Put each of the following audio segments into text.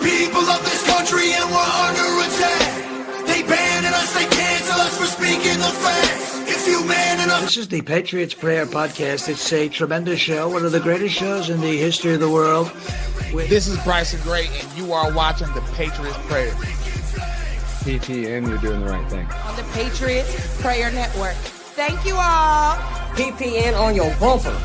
people of this country and we're under attack. They banning us, they cancel us for speaking the facts. If you man enough. This is the Patriots Prayer Podcast. It's a tremendous show, one of the greatest shows in the history of the world. This is Bryson Gray, and you are watching the Patriots Prayer. PTN, you're doing the right thing. On the Patriots Prayer Network. Thank you all. PPN on your bumper.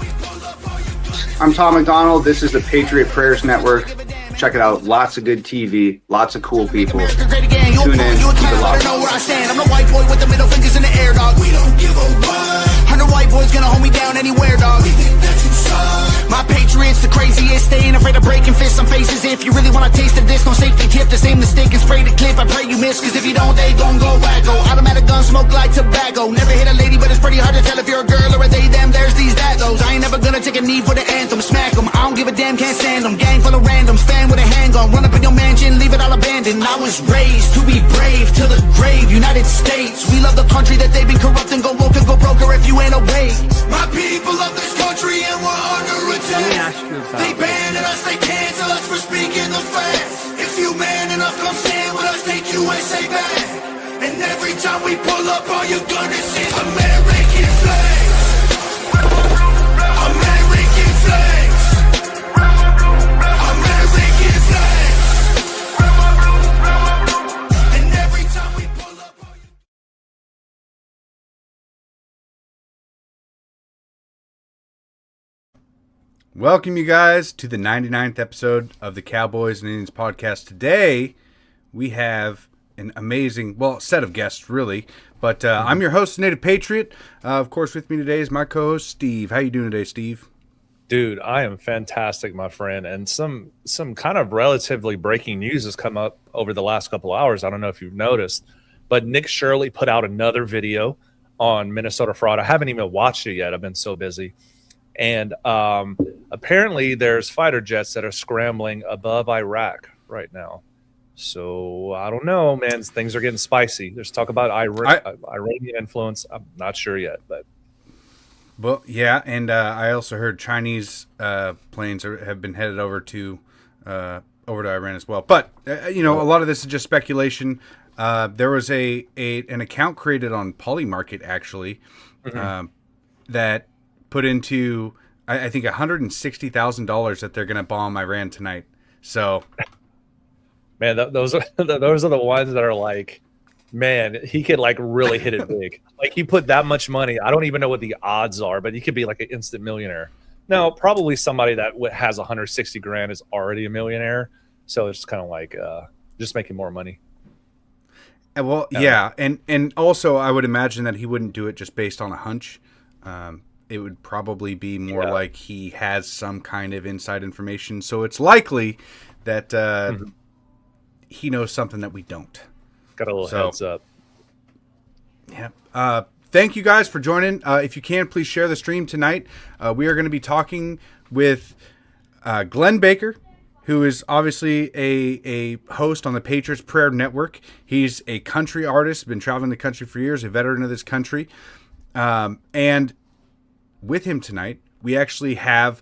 I'm Tom McDonald. This is the Patriot Prayers Network. Check it out. Lots of good TV. Lots of cool people. Tune in. Keep it locked. I'm the white boy with the middle fingers in the air, dog. We don't give a what. 100 white boys gonna hold me down anywhere, dog. We think that you suck. My Patriots, the craziest. They ain't afraid of breaking fists on faces. If you really wanna taste of this, no safety tip. The same mistake and spray the clip. I pray you miss, cause if you don't, they gon' go wacko. Automatic gun smoke like tobacco. Never hit a lady, but it's pretty hard to tell if you're a girl or a they, them. There's these, that, those. I ain't never gonna take a knee for the anthem. Smack them. I don't give a damn, can't stand them. Gang full of randoms. Fan with a handgun. Run up in your mansion, leave it all abandoned. I was raised to be brave till the grave. United States, we love the country that they've been corrupting. Go woke and go broker if you ain't awake. My people of this country and we're under attack. They banning us, they cancel us for speaking the facts. If you man enough, come stand with us, take USA back. And every time we pull up, all you're gonna see is American flags. American flags. American flags. And every time we pull up, all you... Welcome, you guys, to the 99th episode of the Cowboys and Indians podcast. Today, we have an amazing, set of guests, really. But I'm your host, Native Patriot. Of course, with me today is my co-host, Steve. How you doing today, Steve? Dude, I am fantastic, my friend. And some kind of relatively breaking news has come up over the last couple hours. I don't know if you've noticed, but Nick Shirley put out another video on Minnesota fraud. I haven't even watched it yet. I've been so busy. And apparently there's fighter jets that are scrambling above Iraq right now. So I don't know, man. Things are getting spicy. There's talk about Iranian influence. I'm not sure yet, but. Well, yeah, and I also heard Chinese planes have been headed over to Iran as well. But a lot of this is just speculation. There was an account created on Polymarket actually that put into I think $160,000 that they're going to bomb Iran tonight. So, man, those are the ones that are like, man, he could like really hit it big. Like he put that much money. I don't even know what the odds are, but he could be like an instant millionaire. Now, probably somebody that has 160 grand is already a millionaire. So it's kind of like just making more money. Well, yeah, and also I would imagine that he wouldn't do it just based on a hunch. It would probably be more like he has some kind of inside information. So it's likely that he knows something that we don't. Got a little heads up. Yeah. Thank you guys for joining. If you can, please share the stream tonight. We are going to be talking with Glenn Baker, who is obviously a host on the Patriots Prayer Network. He's a country artist, been traveling the country for years, a veteran of this country. And with him tonight, we actually have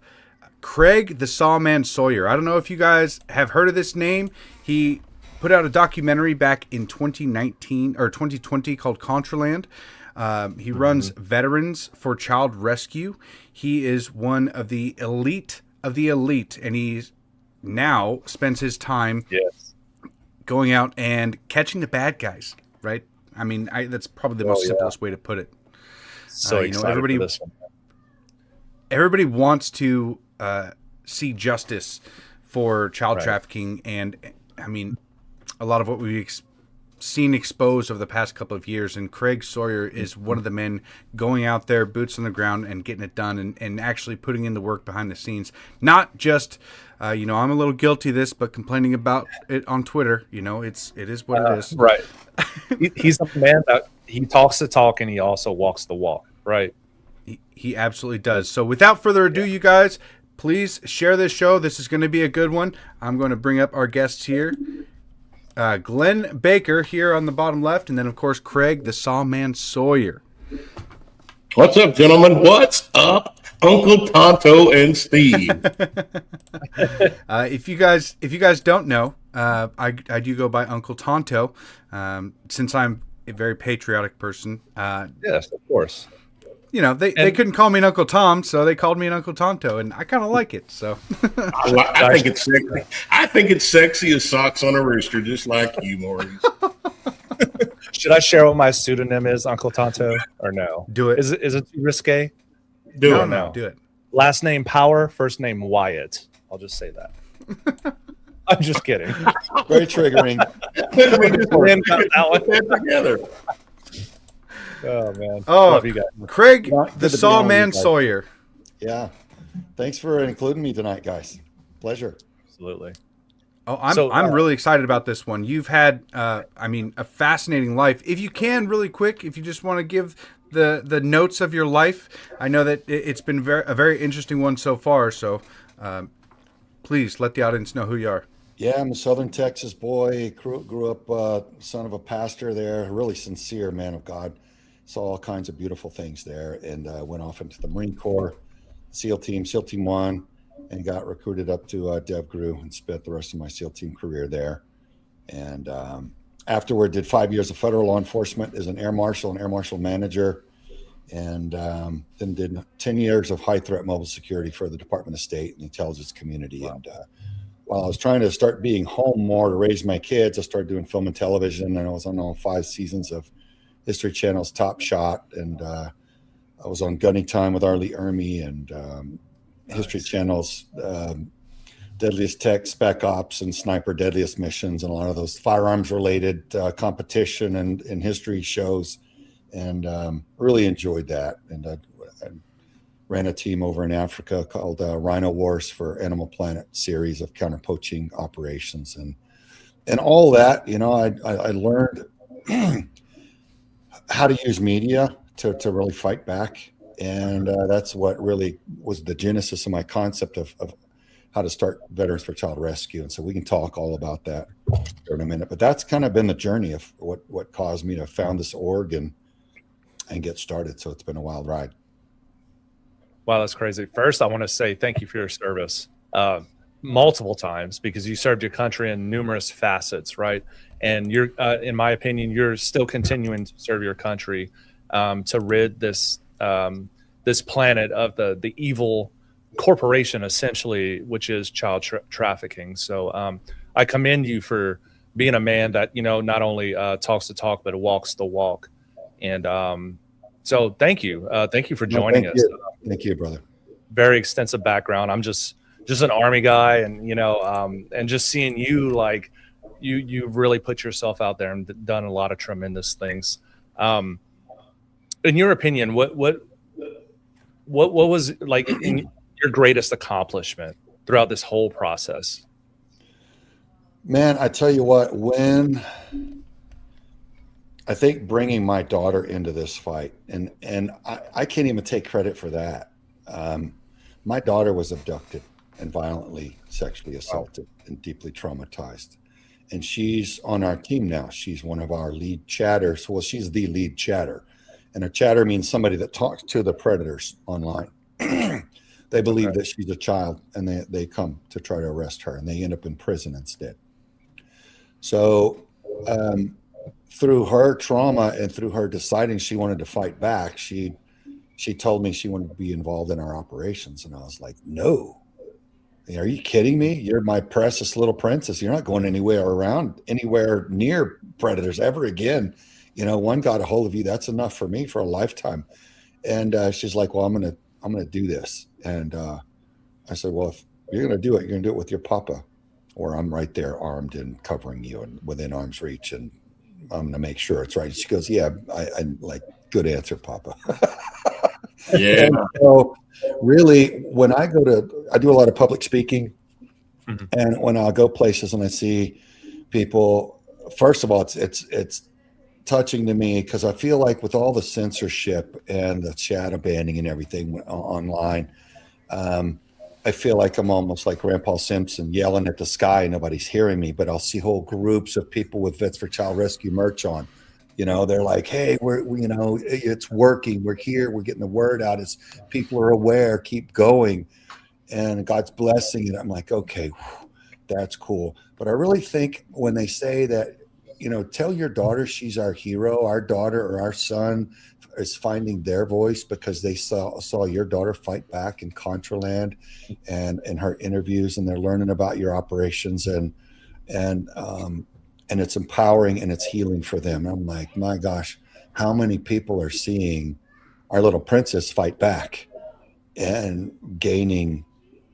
Craig the Sawman Sawyer. I don't know if you guys have heard of this name. He put out a documentary back in 2019 or 2020 called ContraLand. He runs Veterans for Child Rescue. He is one of the elite of the elite, and he now spends his time going out and catching the bad guys, right? I mean, that's probably the most simplest way to put it. So excited for this one. Everybody wants to see justice for child trafficking, and I mean, a lot of what we've seen exposed over the past couple of years, and Craig Sawyer is one of the men going out there, boots on the ground, and getting it done, and actually putting in the work behind the scenes. Not just, I'm a little guilty of this, but complaining about it on Twitter. It is what it is. Right. He's a man that he talks the talk, and he also walks the walk. Right. He absolutely does. So without further ado, you guys, please share this show. This is going to be a good one. I'm going to bring up our guests here. Glenn Baker here on the bottom left, and then, of course, Craig the Sawman Sawyer. What's up, gentlemen? What's up? Uncle Tonto and Steve. If you guys don't know, I do go by Uncle Tonto, since I'm a very patriotic person. Yes, of course. You know, they couldn't call me an Uncle Tom, so they called me an Uncle Tonto, and I kind of like it. So I think it's sexy. I think it's sexy as socks on a rooster, just like you, Maurice. Should I share what my pseudonym is, Uncle Tonto, or no? Do it. Is it too risque? No, do it. Last name Power, first name Wyatt. I'll just say that. I'm just kidding. Very triggering. Together. Oh man. Oh, Love you guys. Craig, Good the to be on with Sawman you guys. Sawyer. Yeah. Thanks for including me tonight, guys. Pleasure. Absolutely. Oh, I'm really excited about this one. You've had, a fascinating life. If you can, really quick, if you just want to give the notes of your life, I know that it's been a very interesting one so far. So, please let the audience know who you are. Yeah, I'm a Southern Texas boy. Grew up son of a pastor there. A really sincere man of God. Saw all kinds of beautiful things there, and went off into the Marine Corps, SEAL Team 1, and got recruited up to DevGru and spent the rest of my SEAL Team career there. And afterward, did 5 years of federal law enforcement as an air marshal and air marshal manager, and then did 10 years of high threat mobile security for the Department of State and the intelligence community. And while I was trying to start being home more to raise my kids, I started doing film and television, and I was on all 5 seasons of History Channel's Top Shot, and I was on Gunning Time with Arlie Ermy, and History Channel's Deadliest Tech, Spec Ops, and Sniper Deadliest Missions, and a lot of those firearms-related competition and history shows, and really enjoyed that. And I ran a team over in Africa called Rhino Wars for Animal Planet series of counter-poaching operations, and all that. You know, I learned how to use media to really fight back. And that's what really was the genesis of my concept of how to start Veterans for Child Rescue. And so we can talk all about that in a minute. But that's kind of been the journey of what caused me to found this org and get started. So it's been a wild ride. Wow, that's crazy. First, I want to say thank you for your service multiple times, because you served your country in numerous facets, right? And you're, in my opinion, you're still continuing to serve your country to rid this this planet of the evil corporation, essentially, which is child trafficking. So I commend you for being a man that, you know, not only talks the talk, but walks the walk. And so thank you for joining us. Thank you, brother. Very extensive background. I'm just an Army guy, and you know, and just seeing you, like you've really put yourself out there and done a lot of tremendous things. In your opinion, what was like your greatest accomplishment throughout this whole process? Man, I tell you what, when I think bringing my daughter into this fight, and I can't even take credit for that. My daughter was abducted and violently sexually assaulted and deeply traumatized. And she's on our team now. She's one of our lead chatters. Well, she's the lead chatter. And a chatter means somebody that talks to the predators online. They believe that she's a child, and they come to try to arrest her, and they end up in prison instead. So through her trauma and through her deciding she wanted to fight back, she told me she wanted to be involved in our operations. And I was like, no. Are you kidding me? You're my precious little princess. You're not going anywhere near predators ever again. You know, one got a hold of you. That's enough for me for a lifetime. And she's like, well, I'm gonna do this. And I said, well, if you're gonna do it, you're gonna do it with your papa, or I'm right there armed and covering you and within arm's reach, and I'm gonna make sure it's right. She goes, yeah, I like, good answer, Papa. Yeah. And so really, when I do a lot of public speaking, and when I go places and I see people, first of all, it's touching to me, because I feel like with all the censorship and the shadow banning and everything online, I feel like I'm almost like Grandpa Simpson yelling at the sky and nobody's hearing me. But I'll see whole groups of people with Vets for Child Rescue merch on, You know, they're like, hey, it's working. We're here. We're getting the word out. As people are aware, keep going. And God's blessing it. I'm like, okay, that's cool. But I really think when they say that, tell your daughter she's our hero, our daughter or our son is finding their voice because they saw your daughter fight back in ContraLand and in her interviews, and they're learning about your operations and it's empowering and it's healing for them. I'm like, my gosh, how many people are seeing our little princess fight back and gaining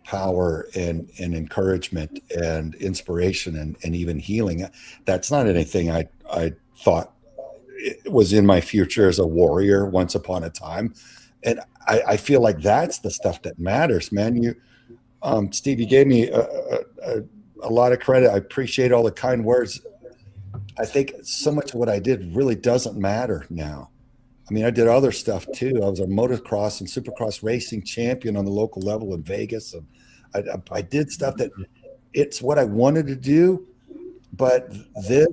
power and encouragement and inspiration and even healing. That's not anything I thought it was in my future as a warrior once upon a time. And I feel like that's the stuff that matters, man. Steve, you gave me a lot of credit. I appreciate all the kind words. I think so much of what I did really doesn't matter now. I mean, I did other stuff too. I was a motocross and supercross racing champion on the local level in Vegas. And I did stuff that it's what I wanted to do. But this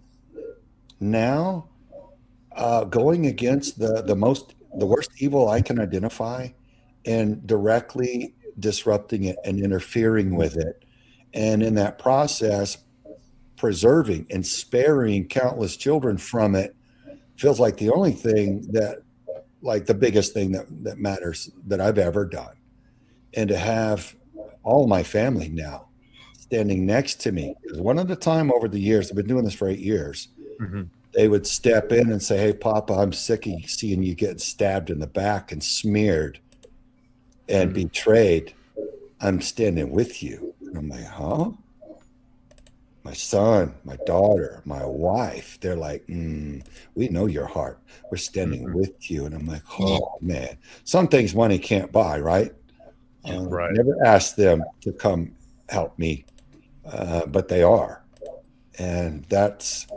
now, going against the worst evil I can identify and directly disrupting it and interfering with it. And in that process, preserving and sparing countless children from it feels like the only thing the biggest thing that matters that I've ever done. And to have all my family now standing next to me, because one at a time over the years, I've been doing this for 8 years, they would step in and say, hey, Papa, I'm sick of seeing you get stabbed in the back and smeared and betrayed. I'm standing with you. And I'm like, huh? My son, my daughter, my wife, they're like, we know your heart. We're standing with you. And I'm like, oh, man. Some things money can't buy, right? Right. Never asked them to come help me, but they are. And that's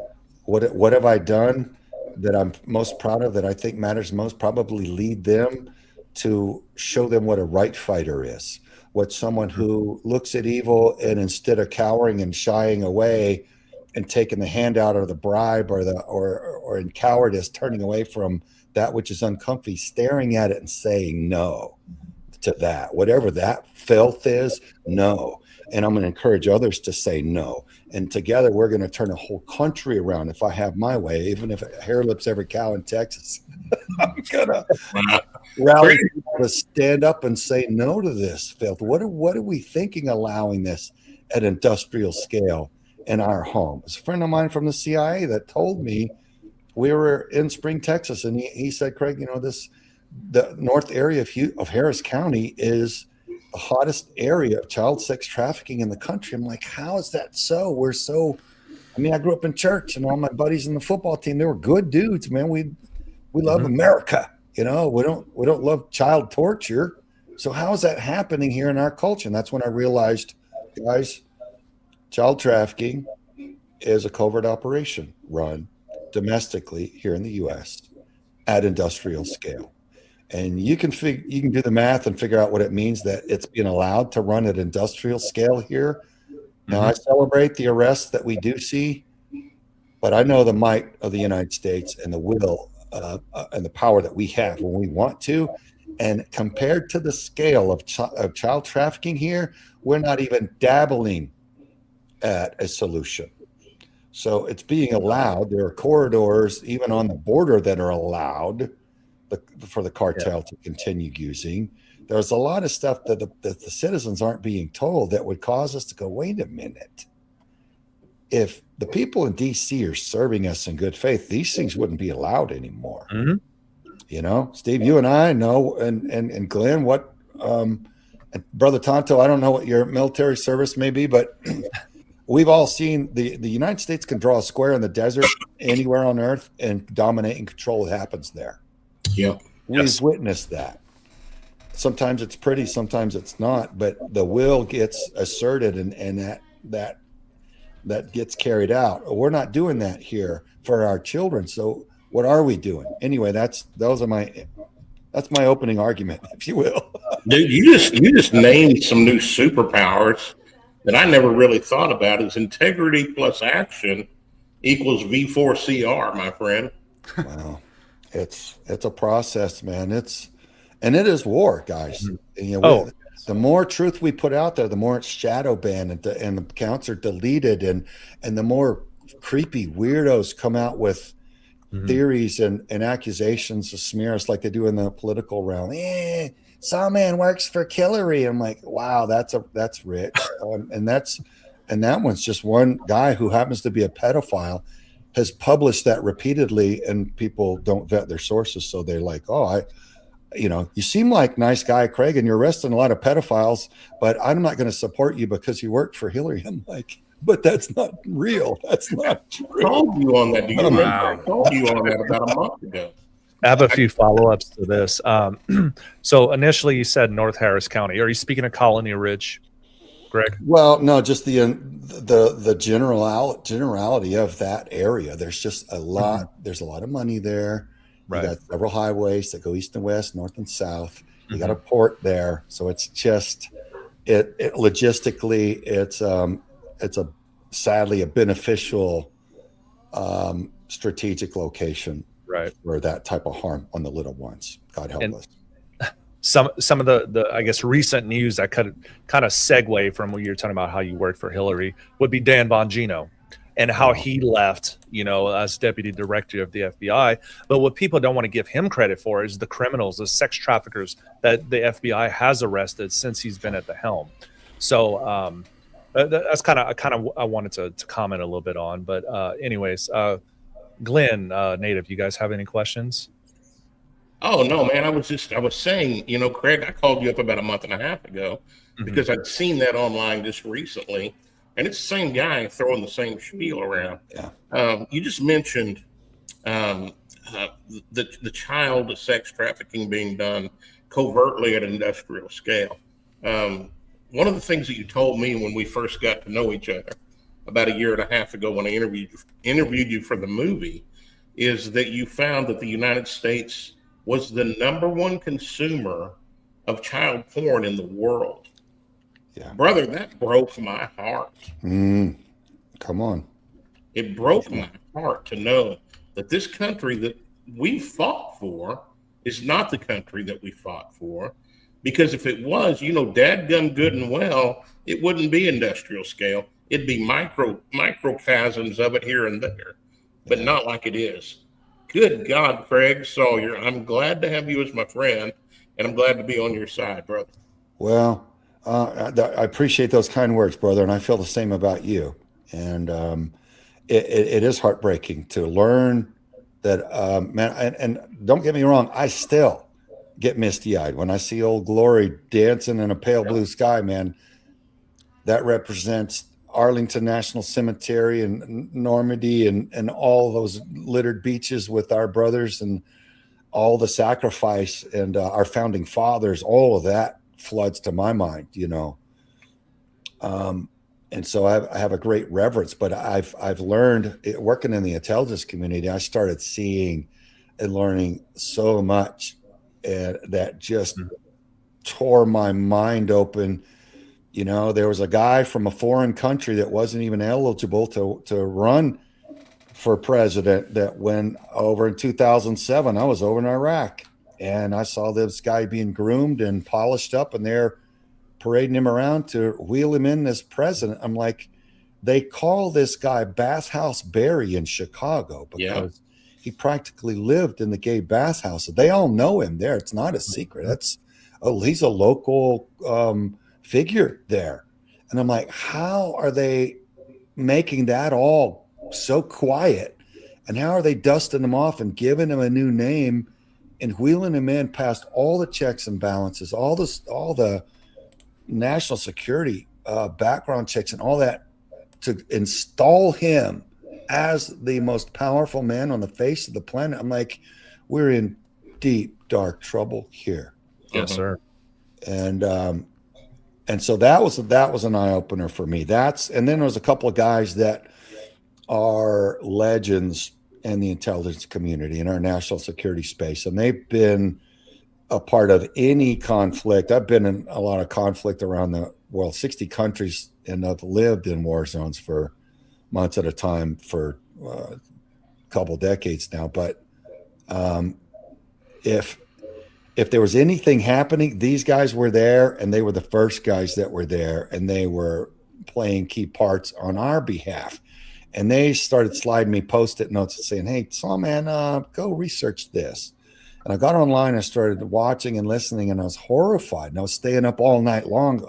what have I done that I'm most proud of, that I think matters most? Probably lead them to show them what a right fighter is. What someone who looks at evil and instead of cowering and shying away and taking the hand out of the bribe or in cowardice, turning away from that which is uncomfy, staring at it and saying no to that, whatever that filth is, no. And I'm going to encourage others to say no. And together we're going to turn a whole country around if I have my way, even if it hair lips every cow in Texas. I'm going to rally people to stand up and say no to this filth. What are we thinking allowing this at industrial scale in our home? It's a friend of mine from the CIA that told me, we were in Spring, Texas, and he said, Craig, the north area of Harris County is the hottest area of child sex trafficking in the country. I'm like, how is that so? I grew up in church, and all my buddies in the football team, they were good dudes, man. We love America. We don't love child torture. So how is that happening here in our culture? And that's when I realized, guys, child trafficking is a covert operation run domestically here in the U.S. at industrial scale. And you can do the math and figure out what it means that it's being allowed to run at industrial scale here. Now, I celebrate the arrests that we do see, but I know the might of the United States and the will and the power that we have when we want to. And compared to the scale of child trafficking here, we're not even dabbling at a solution. So it's being allowed. There are corridors even on the border that are allowed for the cartel to continue using. There's a lot of stuff that the citizens aren't being told that would cause us to go, wait a minute. If the people in D.C. are serving us in good faith, these things wouldn't be allowed anymore. Steve, you and I know, and Glenn, what, and Brother Tonto, I don't know what your military service may be, but we've all seen the United States can draw a square in the desert anywhere on earth and dominate and control what happens there. Yep. We've witnessed that. Sometimes it's pretty, sometimes it's not, but the will gets asserted and that gets carried out. We're not doing that here for our children. So what are we doing? Anyway, that's my opening argument, if you will. Dude, you just named some new superpowers that I never really thought about. Is integrity plus action equals V4CR, my friend. Wow. It's a process, man. It is war, guys. And, you know, the more truth we put out there, the more it's shadow banned and the accounts are deleted, and the more creepy weirdos come out with theories and accusations to smear us like they do in the political realm. Sawman works for Hillary. I'm like, wow, that's rich. And that one's just one guy who happens to be a pedophile, has published that repeatedly, and people don't vet their sources. So they're like, oh, you seem like nice guy, Craig, and you're arresting a lot of pedophiles, but I'm not going to support you because you work for Hillary. I'm like, but that's not real. That's not true. I told you on that. Do you remember? I told you on that about a month ago. I have a few follow-ups to this. So initially you said North Harris County. Are you speaking of Colony Ridge, Greg? Well, no, just the generality of that area. There's just a lot. There's a lot of money there. Right. You got several highways that go east and west, north and south. You got a port there, so it's just it logistically, it's sadly a beneficial strategic location, right, for that type of harm on the little ones. God help us. Some of the I guess recent news that could kind of segue from what you're talking about how you worked for Hillary would be Dan Bongino and how he left, as deputy director of the FBI. But what people don't want to give him credit for is the criminals, the sex traffickers that the FBI has arrested since he's been at the helm. So that's kind of I wanted to comment a little bit on. But anyways, Glenn, Native, you guys have any questions? Oh no, man! I was saying, Craig, I called you up about a month and a half ago because I'd seen that online just recently, and it's the same guy throwing the same spiel around. Yeah. You just mentioned the child sex trafficking being done covertly at an industrial scale. One of the things that you told me when we first got to know each other about a year and a half ago when I interviewed you for the movie is that you found that the United States was the #1 consumer of child porn in the world. Yeah. Brother, that broke my heart. Come on. It broke my heart to know that this country that we fought for is not the country that we fought for. Because if it was, dadgum good and well, it wouldn't be industrial scale. It'd be microcosms of it here and there, but not like it is. Good God, Craig Sawyer, I'm glad to have you as my friend, and I'm glad to be on your side, brother. Well, I appreciate those kind words, brother, and I feel the same about you. And it is heartbreaking to learn that, man, and don't get me wrong, I still get misty-eyed when I see Old Glory dancing in a pale blue sky, man. That represents Arlington National Cemetery and Normandy and all those littered beaches with our brothers and all the sacrifice and our founding fathers. All of that floods to my mind, and so I have a great reverence. But I've learned, working in the intelligence community, I started seeing and learning so much, and that just tore my mind open. There was a guy from a foreign country that wasn't even eligible to run for president that went over in 2007. I was over in Iraq, and I saw this guy being groomed and polished up, and they're parading him around to wheel him in as president. I'm like, they call this guy Bathhouse Barry in Chicago because he practically lived in the gay bathhouse. They all know him there. It's not a secret. He's a local figure there. And I'm like, how are they making that all so quiet? And how are they dusting him off and giving him a new name and wheeling him in past all the checks and balances, all the national security background checks and all that, to install him as the most powerful man on the face of the planet? I'm like, we're in deep, dark trouble here. Yes, sir. And so that was an eye opener for me. And then there was a couple of guys that are legends in the intelligence community in our national security space, and they've been a part of any conflict. I've been in a lot of conflict around the world, 60 countries, and I've lived in war zones for months at a time for a couple decades now. But If there was anything happening, these guys were there, and they were the first guys that were there, and they were playing key parts on our behalf. And they started sliding me post-it notes saying, "Hey, Sawman, go research this." And I got online, I started watching and listening, and I was horrified. And I was staying up all night long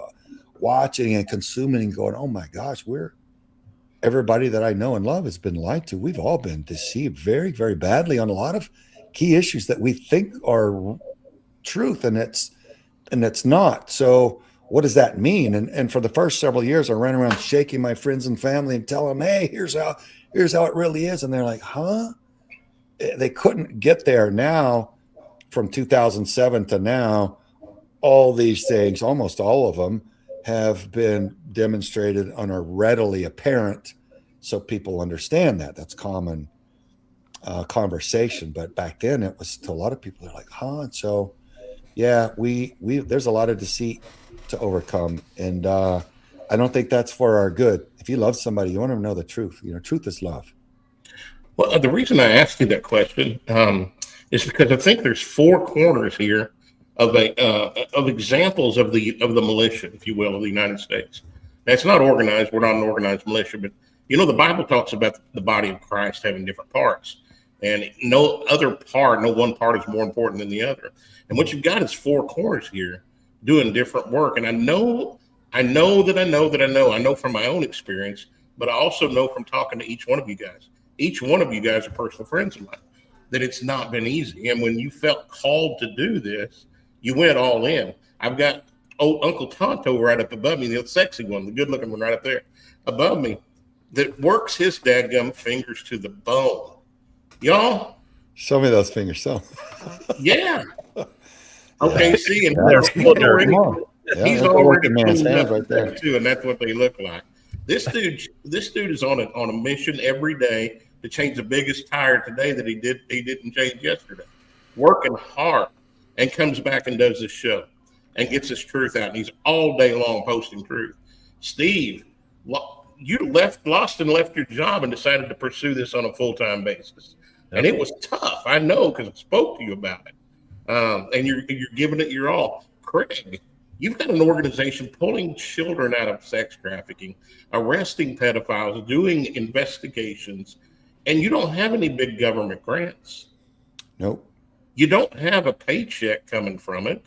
watching and consuming and going, "Oh my gosh, everybody that I know and love has been lied to. We've all been deceived very, very badly on a lot of key issues that we think are truth, and it's not." So what does that mean? And for the first several years, I ran around shaking my friends and family and telling them, "Hey, here's how it really is." And they're like, "Huh?" They couldn't get there. Now, from 2007 to now, all these things, almost all of them, have been demonstrated and are readily apparent, so people understand that. That's common conversation. But back then, it was to a lot of people. They're like, "Huh?" And so, yeah, we there's a lot of deceit to overcome, and I don't think that's for our good. If you love somebody, you want them to know the truth. Truth is love. Well, the reason I asked you that question is because I think there's four corners here of examples of the militia, if you will, of the United States. Now, it's not organized. We're not an organized militia, but the Bible talks about the body of Christ having different parts, and no one part is more important than the other. And what you've got is four corners here doing different work. And I know from my own experience, but I also know from talking to each one of you guys. Each one of you guys are personal friends of mine, that it's not been easy. And when you felt called to do this, you went all in. I've got old Uncle Tonto right up above me, the sexy one, the good looking one right up there above me, that works his dadgum fingers to the bone. Y'all? Show me those fingers. So. Yeah. Okay, see, and he's already man's hands right there too, and that's what they look like. This dude is on a mission every day to change the biggest tire today that he didn't change yesterday. Working hard, and comes back and does this show and gets his truth out. And he's all day long posting truth. Steve, you lost and left your job and decided to pursue this on a full-time basis. And it was tough. I know, because I spoke to you about it. And you're giving it your all. Craig, you've got an organization pulling children out of sex trafficking, arresting pedophiles, doing investigations, and you don't have any big government grants. Nope. You don't have a paycheck coming from it.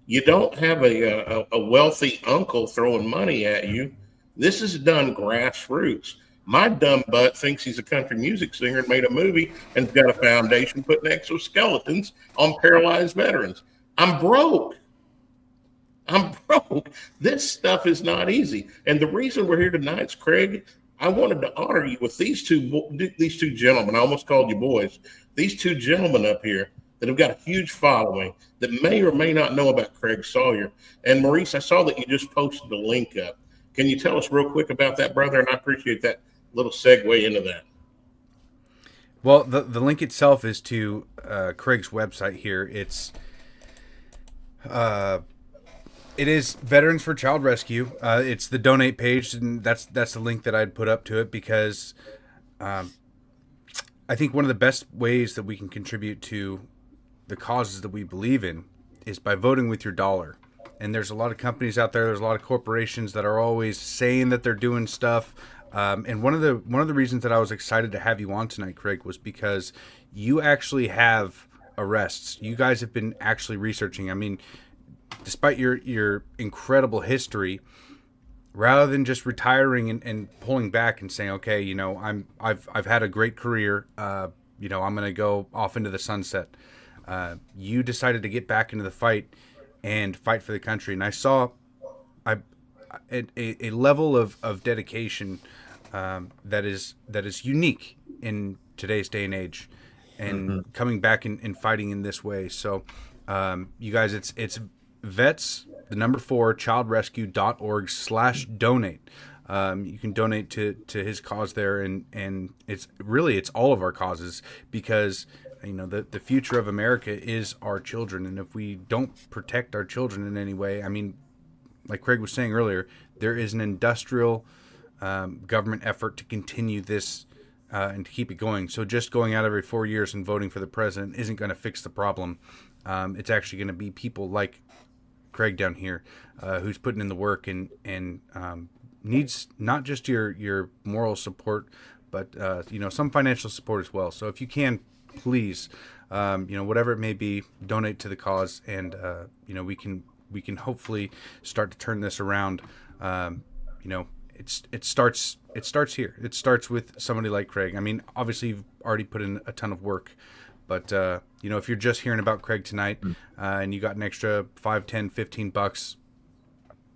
You don't have a wealthy uncle throwing money at you. This is done grassroots. My dumb butt thinks he's a country music singer and made a movie and got a foundation putting exoskeletons on paralyzed veterans. I'm broke. This stuff is not easy. And the reason we're here tonight is, Craig, I wanted to honor you with these two gentlemen. I almost called you boys. These two gentlemen up here that have got a huge following that may or may not know about Craig Sawyer. And Maurice, I saw that you just posted a link up. Can you tell us real quick about that, brother? And I appreciate that little segue into that. Well, the link itself is to Craig's website here. It is Veterans for Child Rescue. It's the donate page, and that's the link that I'd put up to it, because I think one of the best ways that we can contribute to the causes that we believe in is by voting with your dollar. And there's a lot of companies out there, there's a lot of corporations that are always saying that they're doing stuff. And one of the reasons that I was excited to have you on tonight, Craig, was because you actually have arrests. You guys have been actually researching. I mean, despite your incredible history, rather than just retiring and pulling back and saying, okay, I've had a great career, I'm going to go off into the sunset. You decided to get back into the fight and fight for the country. And I saw a level of dedication that is unique in today's day and age, and coming back and fighting in this way. So you guys, it's vets, the number 4, childrescue.org/donate. You can donate to his cause there, and it's all of our causes, because the future of America is our children, and if we don't protect our children in any way, I mean, like Craig was saying earlier, there is an industrial government effort to continue this and to keep it going. So just going out every 4 years and voting for the president isn't going to fix the problem. It's actually going to be people like Craig down here, who's putting in the work and needs not just your moral support, but some financial support as well. So if you can, please, whatever it may be, donate to the cause, and we can hopefully start to turn this around. It starts here. It starts with somebody like Craig. I mean, obviously you've already put in a ton of work, but if you're just hearing about Craig tonight and you got an extra $5, $10, $15,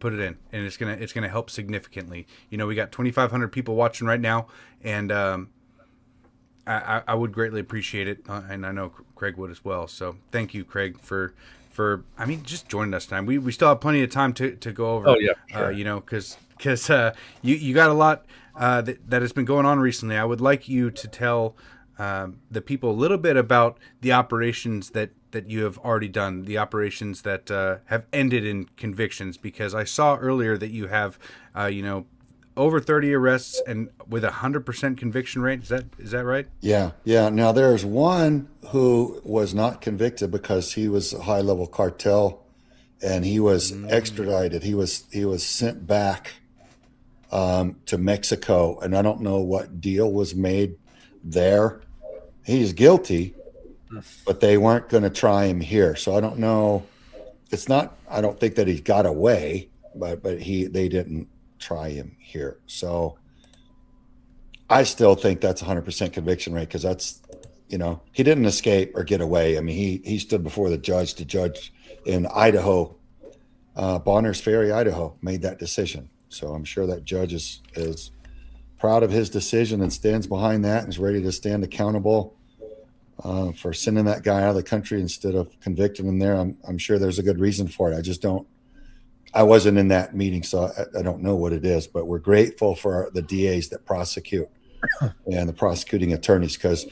put it in, and it's gonna help significantly. We got 2,500 people watching right now, and I would greatly appreciate it, and I know Craig would as well. So thank you, Craig, for just joining us tonight. We still have plenty of time to go over. Oh yeah, sure. Because you got a lot that has been going on recently. I would like you to tell the people a little bit about the operations that you have already done, the operations that have ended in convictions, because I saw earlier that you have, over 30 arrests and with 100% conviction rate. Is that right? Yeah. Now there's one who was not convicted because he was a high-level cartel, and he was extradited. He was sent back to Mexico, and I don't know what deal was made there. He's guilty, but they weren't going to try him here. So I don't know. I don't think that he got away, but they didn't try him here. So I still think that's 100% conviction rate, because that's, he didn't escape or get away. I mean, he stood before the judge in Idaho, Bonners Ferry, Idaho, made that decision. So I'm sure that judge is proud of his decision and stands behind that and is ready to stand accountable for sending that guy out of the country instead of convicting him there. I'm sure there's a good reason for it. I wasn't in that meeting, so I don't know what it is, but we're grateful for the DAs that prosecute and the prosecuting attorneys, because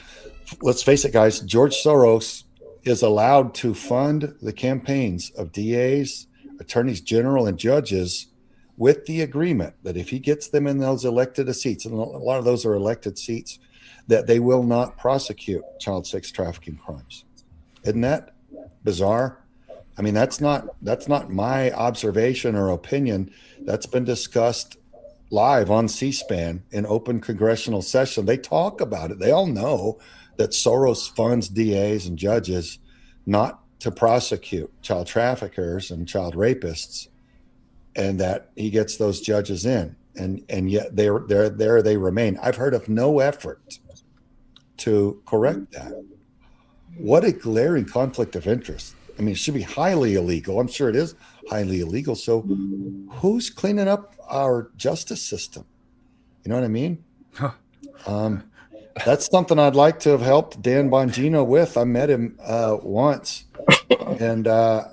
let's face it, guys, George Soros is allowed to fund the campaigns of DAs, attorneys general, and judges with the agreement that if he gets them in those elected seats, and a lot of those are elected seats, that they will not prosecute child sex trafficking crimes. Isn't that bizarre? I mean, that's not my observation or opinion. That's been discussed live on C-SPAN in open congressional session. They talk about it. They all know that Soros funds DAs and judges not to prosecute child traffickers and child rapists, and that he gets those judges in, and yet they remain. I've heard of no effort to correct that. What a glaring conflict of interest. I mean, it should be highly illegal. I'm sure it is highly illegal. So who's cleaning up our justice system? You know what I mean? That's something I'd like to have helped Dan Bongino with. I met him once, and I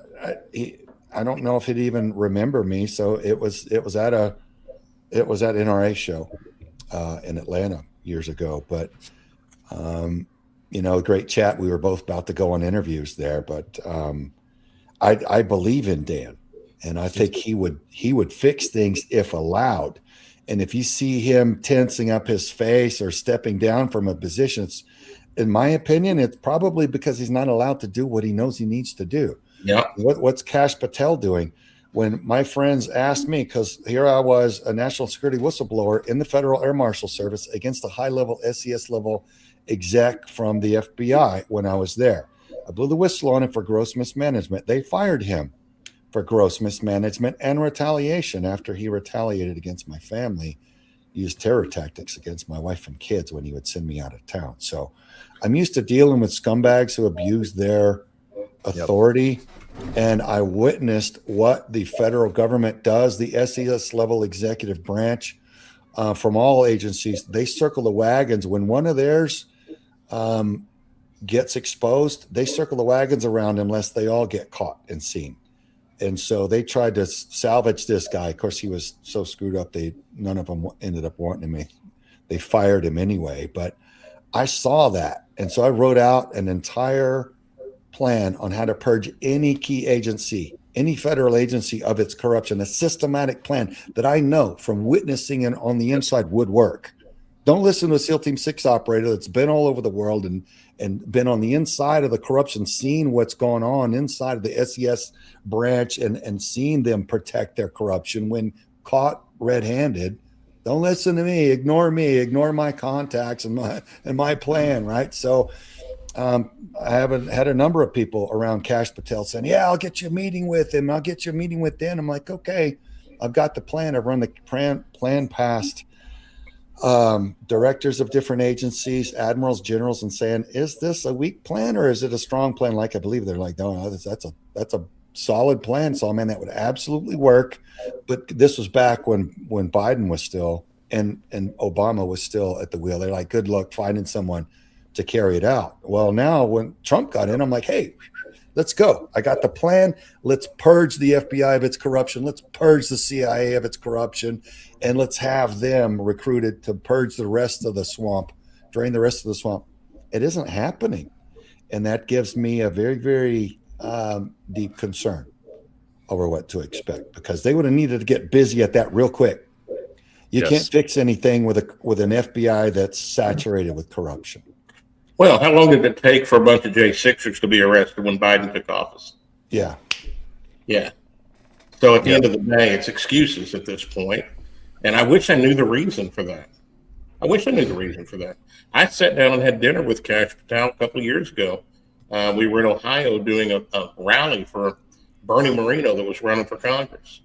don't know if he'd even remember me. So it was at NRA show in Atlanta years ago. But great chat. We were both about to go on interviews there, but I believe in Dan, and I think he would fix things if allowed. And if you see him tensing up his face or stepping down from a position, in my opinion, it's probably because he's not allowed to do what he knows he needs to do. Yeah. What's Kash Patel doing? When my friends asked me, because here I was, a national security whistleblower in the Federal Air Marshal Service against a high-level SES level exec from the FBI when I was there. I blew the whistle on him for gross mismanagement. They fired him for gross mismanagement and retaliation after he retaliated against my family, used terror tactics against my wife and kids when he would send me out of town. So I'm used to dealing with scumbags who abuse their authority. And I witnessed what the federal government does, the SES level executive branch from all agencies. They circle the wagons. When one of theirs gets exposed, they circle the wagons around unless they all get caught and seen. And so they tried to salvage this guy. Of course, he was so screwed up, none of them ended up wanting him. They fired him anyway. But I saw that. And so I wrote out an entire plan on how to purge any key agency, any federal agency of its corruption, a systematic plan that I know from witnessing it on the inside would work. Don't listen to a SEAL Team 6 operator that's been all over the world and been on the inside of the corruption, seeing what's going on inside of the SES branch and seeing them protect their corruption when caught red-handed. Don't listen to me, ignore my contacts and my plan, right? So I haven't had a number of people around Cash Patel saying, yeah, I'll get you a meeting with him. I'll get you a meeting with Dan. I'm like, okay, I've got the plan. I've run the plan past directors of different agencies, admirals, generals, and saying, is this a weak plan or is it a strong plan? Like I believe they're like, no, that's a solid plan, Sawman, that would absolutely work. But this was back when Biden was still and Obama was still at the wheel. They're like, good luck finding someone to carry it out. Well, now when Trump got in, I'm like, hey, let's go. I got the plan. Let's purge the FBI of its corruption. Let's purge the CIA of its corruption. And let's have them recruited to purge the rest of the swamp, drain the rest of the swamp. It isn't happening. And that gives me a very, very deep concern over what to expect, because they would have needed to get busy at that real quick. You can't fix anything with an FBI that's saturated with corruption. Well, how long did it take for a bunch of J6ers to be arrested when Biden took office? Yeah. Yeah. So at the end of the day, it's excuses at this point. And I wish I knew the reason for that. I sat down and had dinner with Cash Patel a couple of years ago. We were in Ohio doing a rally for Bernie Moreno that was running for Congress.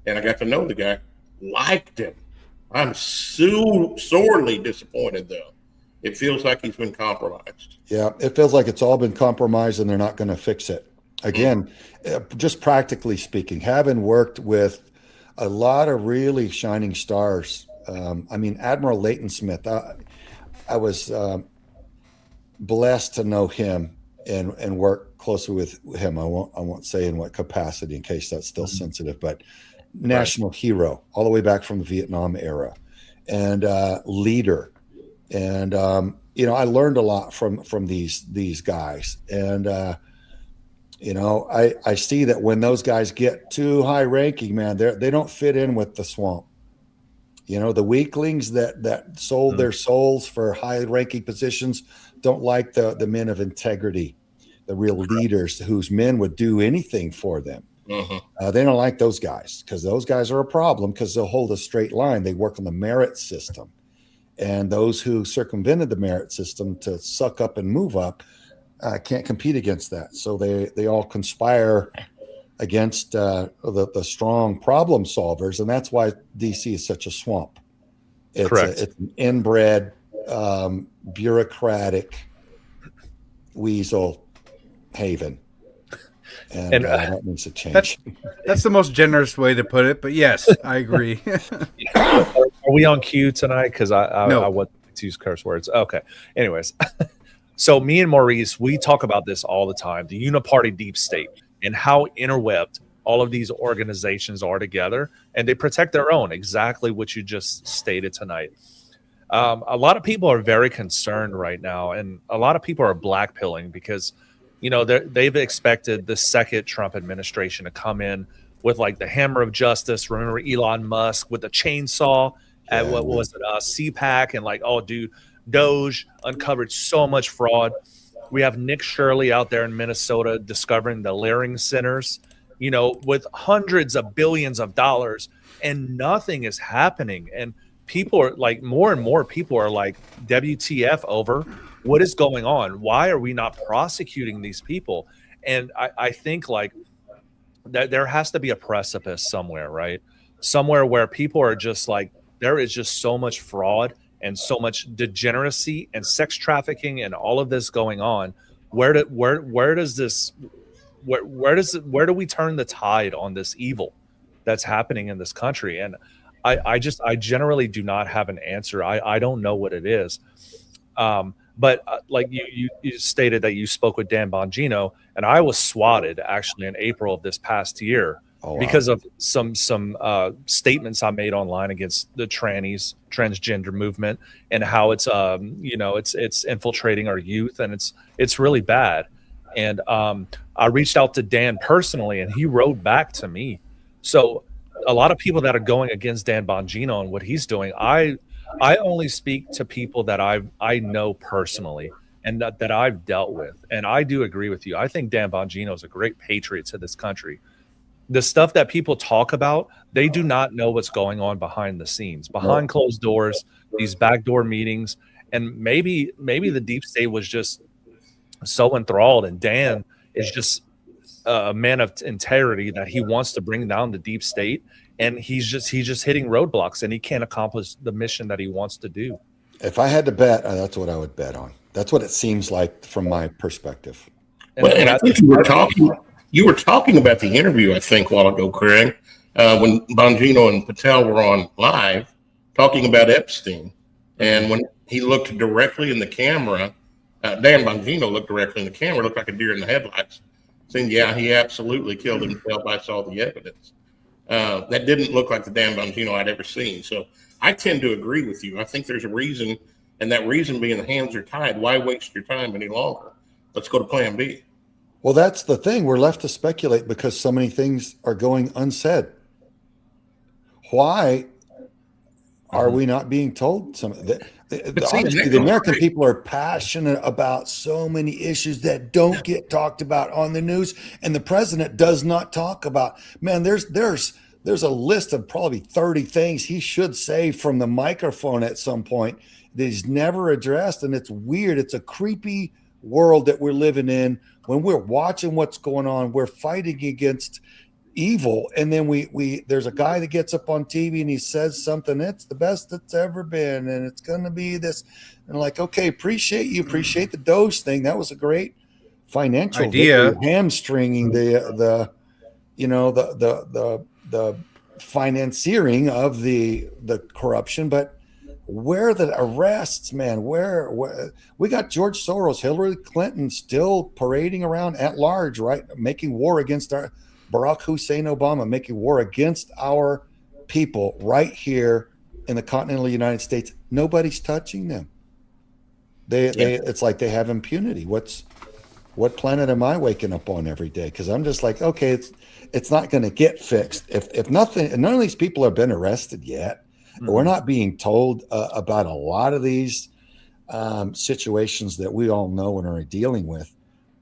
And I got to know the guy, liked him. I'm sorely disappointed, though. It feels like he's been compromised. Yeah, it feels like it's all been compromised and they're not going to fix it. Again, just practically speaking, having worked with a lot of really shining stars. I mean, Admiral Leighton Smith, I was blessed to know him and work closely with him. I won't say in what capacity in case that's still sensitive, but national hero all the way back from the Vietnam era and leader. And, I learned a lot from these guys. And, I see that when those guys get too high ranking, man, they don't fit in with the swamp. The weaklings that sold their souls for high ranking positions don't like the men of integrity, the real leaders whose men would do anything for them. They don't like those guys because those guys are a problem because they'll hold a straight line. They work on the merit system. And those who circumvented the merit system to suck up and move up can't compete against that. So they all conspire against the strong problem solvers. And that's why DC is such a swamp. It's an inbred, bureaucratic weasel haven. And that needs to change. That's the most generous way to put it, but yes, I agree. Are we on cue tonight? Because I want to use curse words. Okay. Anyways, so me and Maurice, we talk about this all the time, the uniparty deep state and how interwebbed all of these organizations are together, and they protect their own, exactly what you just stated tonight. A lot of people are very concerned right now, and a lot of people are blackpilling because they've expected the second Trump administration to come in with like the hammer of justice. Remember Elon Musk with the chainsaw at what was it, CPAC, and like, oh, dude, Doge uncovered so much fraud. We have Nick Shirley out there in Minnesota discovering the Leering centers, with hundreds of billions of dollars, and nothing is happening. And people are like, more and more people are like, WTF over. What is going on? Why are we not prosecuting these people? And I think like that there has to be a precipice somewhere, right? Somewhere where people are just like, there is just so much fraud and so much degeneracy and sex trafficking and all of this going on. Where do we turn the tide on this evil that's happening in this country? And I generally do not have an answer. I don't know what it is. But like you stated that you spoke with Dan Bongino, and I was swatted actually in April of this past year because of some statements I made online against the transgender movement and how it's it's infiltrating our youth, and it's really bad. And I reached out to Dan personally, and he wrote back to me. So a lot of people that are going against Dan Bongino and what he's doing, I only speak to people that I know personally and that I've dealt with. And I do agree with you. I think Dan Bongino is a great patriot to this country. The stuff that people talk about, they do not know what's going on behind the scenes, behind closed doors, these backdoor meetings. And maybe the deep state was just so enthralled, and Dan is just a man of integrity that he wants to bring down the deep state, and he's just hitting roadblocks, and he can't accomplish the mission that he wants to do. If I had to bet, that's what I would bet on. That's what it seems like from my perspective. And I think you were talking about the interview, I think, a while ago, Craig, when Bongino and Patel were on live talking about Epstein. And when he looked directly in the camera, Dan Bongino looked directly in the camera, looked like a deer in the headlights, saying, yeah, he absolutely killed himself. I saw the evidence. That didn't look like the Dan Bongino I'd ever seen. So I tend to agree with you. I think there's a reason, and that reason being the hands are tied. Why waste your time any longer? Let's go to plan B. Well, that's the thing. We're left to speculate because so many things are going unsaid. Why are we not being told some of that? Obviously, the American people are passionate about so many issues that don't get talked about on the news, and the president does not talk about. Man, there's a list of probably 30 things he should say from the microphone at some point that he's never addressed, and it's weird. It's a creepy world that we're living in. When we're watching what's going on, we're fighting against evil, and then we there's a guy that gets up on TV and he says something, it's the best it's ever been, and it's going to be this, and like, okay, appreciate the dose thing. That was a great financial idea, victory, hamstringing the financiering of the corruption. But where are the arrests, man? Where we got George Soros, Hillary Clinton still parading around at large, right? Making war against Barack Hussein Obama, making war against our people right here in the continental United States. Nobody's touching them. It's like they have impunity. What planet am I waking up on every day? Because I'm just like, okay, it's not going to get fixed. If nothing, and none of these people have been arrested yet. We're not being told about a lot of these situations that we all know and are dealing with.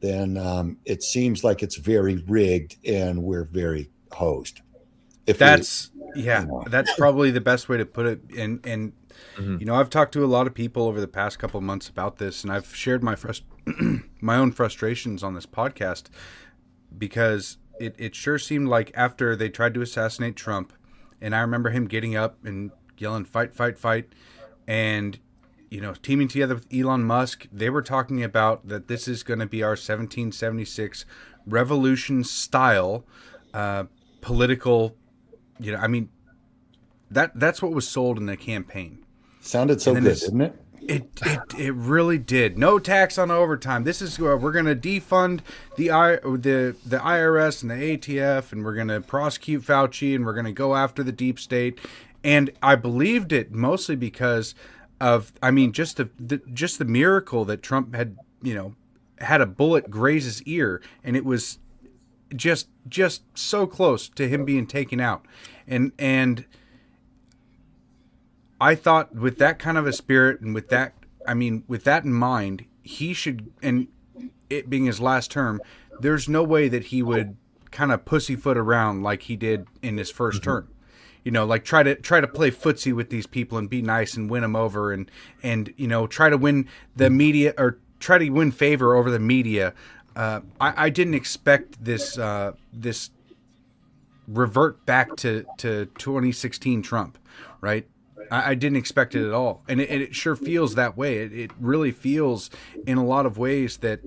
Then it seems like it's very rigged and we're very hosed. That's probably the best way to put it. And you know, I've talked to a lot of people over the past couple of months about this, and I've shared my my own frustrations on this podcast, because it sure seemed like after they tried to assassinate Trump, and I remember him getting up and yelling, fight, fight, fight. And, you know, teaming together with Elon Musk, they were talking about that this is going to be our 1776 revolution style political, you know, I mean, that's what was sold in the campaign. Sounded so good, didn't it? It really did. No tax on overtime. This is where we're going to defund the IRS and the ATF, and we're going to prosecute Fauci, and we're going to go after the deep state. And I believed it mostly because of, I mean, just the miracle that Trump had, you know, had a bullet graze his ear, and it was just so close to him being taken out. And I thought with that kind of a spirit and with that, I mean, with that in mind, he should, and it being his last term, there's no way that he would kind of pussyfoot around like he did in his first term. You know, like try to play footsie with these people and be nice and win them over, and you know, try to win the media, or try to win favor over the media. I didn't expect this revert back to 2016 Trump, right? I didn't expect it at all, and it sure feels that way. It really feels in a lot of ways that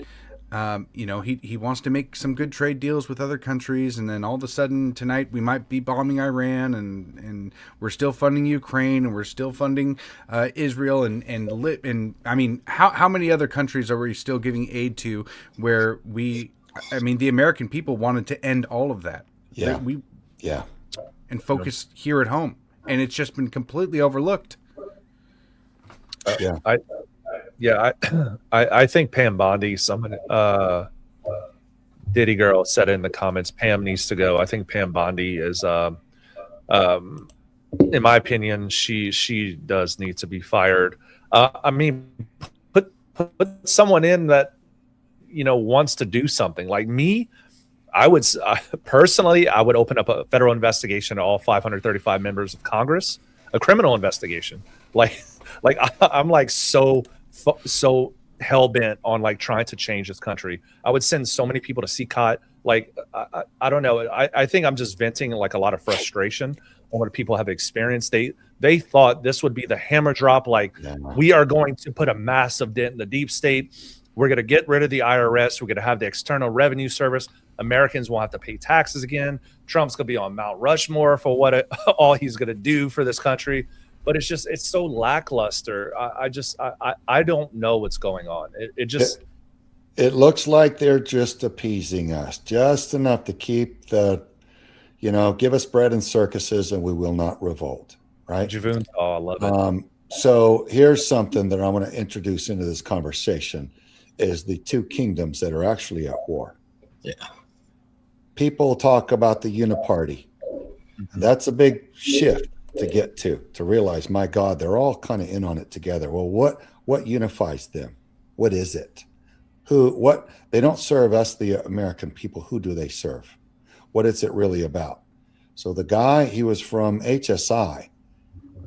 you know, he wants to make some good trade deals with other countries, and then all of a sudden tonight we might be bombing Iran, and we're still funding Ukraine, and we're still funding Israel, and I mean, how many other countries are we still giving aid to where I mean, the American people wanted to end all of that. Yeah. And focus here at home, and it's just been completely overlooked. I think Pam Bondi, someone, Diddy Girl said in the comments, Pam needs to go. I think Pam Bondi is in my opinion, she does need to be fired. I mean, put someone in that wants to do something. Like me, I would personally, I would open up a federal investigation to all 535 members of Congress, a criminal investigation. I'm like so hell bent on like trying to change this country. I would send so many people to CCOT. Like I don't know. I think I'm just venting like a lot of frustration on what people have experienced. They thought this would be the hammer drop. Like we are going to put a massive dent in the deep state. We're going to get rid of the IRS. We're going to have the External Revenue Service. Americans won't have to pay taxes again. Trump's going to be on Mount Rushmore for all he's going to do for this country. But it's so lackluster. I don't know what's going on. It looks like they're just appeasing us, just enough to keep give us bread and circuses and we will not revolt, right? Javoon, oh, I love it. So here's something that I want to introduce into this conversation is the two kingdoms that are actually at war. Yeah. People talk about the uniparty. That's a big shift to get to realize, my God, they're all kind of in on it together. Well, what unifies them? What is it? They don't serve us, the American people. Who do they serve? What is it really about? So the guy, he was from HSI,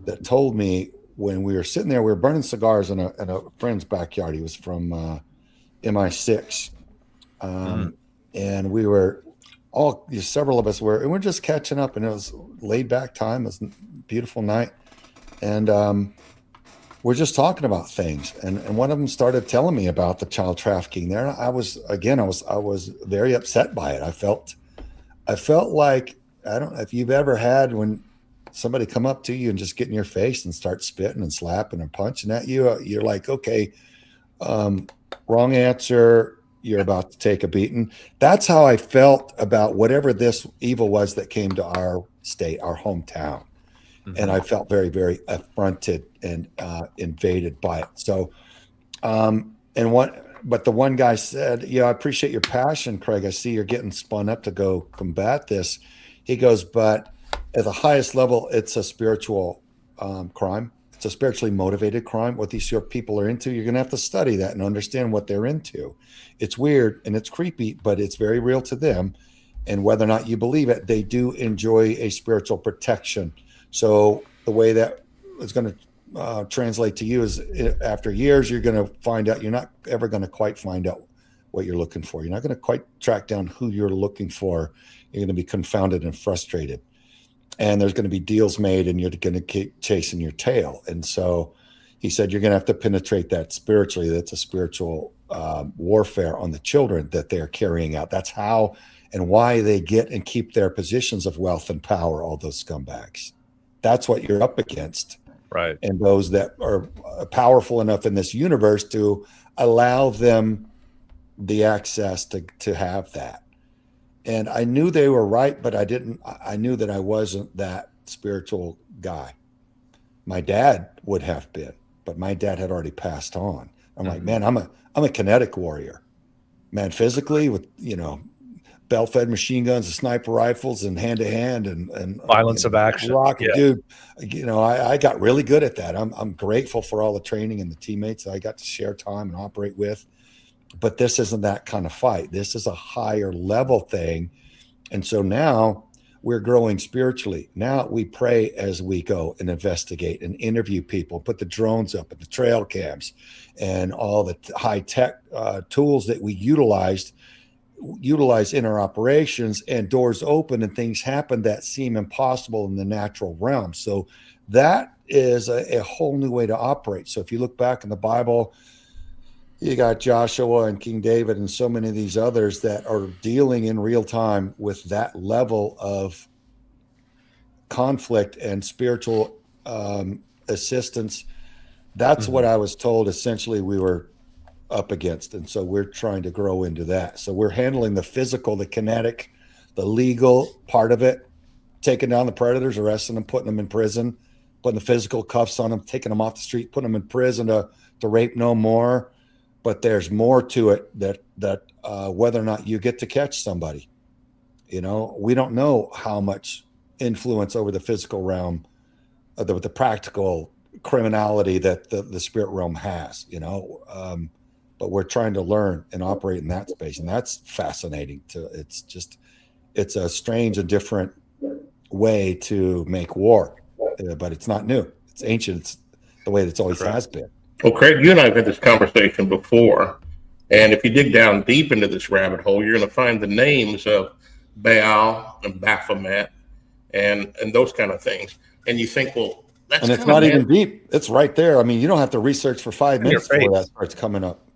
that told me when we were sitting there, we were burning cigars in a friend's backyard. He was from MI6. And we were several of us were, and we're just catching up, and it was laid back time. It was a beautiful night. And we're just talking about things. And one of them started telling me about the child trafficking there. And I was very upset by it. I felt like, I don't know if you've ever had when somebody come up to you and just get in your face and start spitting and slapping and punching at you. You're like, okay, wrong answer. You're about to take a beating. That's how I felt about whatever this evil was that came to our state, our hometown. And I felt very, very affronted and invaded by it. So, but the one guy said, I appreciate your passion, Craig. I see you're getting spun up to go combat this. He goes, but at the highest level, it's a spiritual crime. It's a spiritually motivated crime. What these people are into, you're going to have to study that and understand what they're into. It's weird and it's creepy, but it's very real to them. And whether or not you believe it, they do enjoy a spiritual protection. So the way that is going to translate to you is after years, you're going to find out, you're not ever going to quite find out what you're looking for. You're not going to quite track down who you're looking for. You're going to be confounded and frustrated. And there's going to be deals made and you're going to keep chasing your tail. And so he said, you're going to have to penetrate that spiritually. That's a spiritual warfare on the children that they're carrying out. That's how and why they get and keep their positions of wealth and power, all those scumbags. That's what you're up against. Right. And those that are powerful enough in this universe to allow them the access to have that. And I knew they were right, but I knew that I wasn't that spiritual guy. My dad would have been, but my dad had already passed on. I'm like, man, I'm a kinetic warrior, man, physically with, belt-fed machine guns and sniper rifles and hand-to-hand and violence of action. Dude, I got really good at that. I'm grateful for all the training and the teammates that I got to share time and operate with. But this isn't that kind of fight. This is a higher level thing. And so now we're growing spiritually. Now we pray as we go and investigate and interview people, put the drones up and the trail cams and all the high-tech tools that we utilize in our operations, and doors open and things happen that seem impossible in the natural realm. So that is a whole new way to operate. So if you look back in the Bible, you got Joshua and King David and so many of these others that are dealing in real time with that level of conflict and spiritual assistance. That's what I was told essentially we were up against. And so we're trying to grow into that. So we're handling the physical, the kinetic, the legal part of it, taking down the predators, arresting them, putting them in prison, putting the physical cuffs on them, taking them off the street, putting them in prison to rape no more. But there's more to it that whether or not you get to catch somebody, we don't know how much influence over the physical realm the practical criminality that the spirit realm has, but we're trying to learn and operate in that space, and that's fascinating. It's a strange and different way to make war, but it's not new. It's ancient. It's the way it's always has been. Well, Craig, you and I have had this conversation before, and if you dig down deep into this rabbit hole, you're going to find the names of Baal and Baphomet and those kind of things. And you think, well, that's and it's not even deep. It's right there. I mean, you don't have to research for 5 minutes before that starts coming up.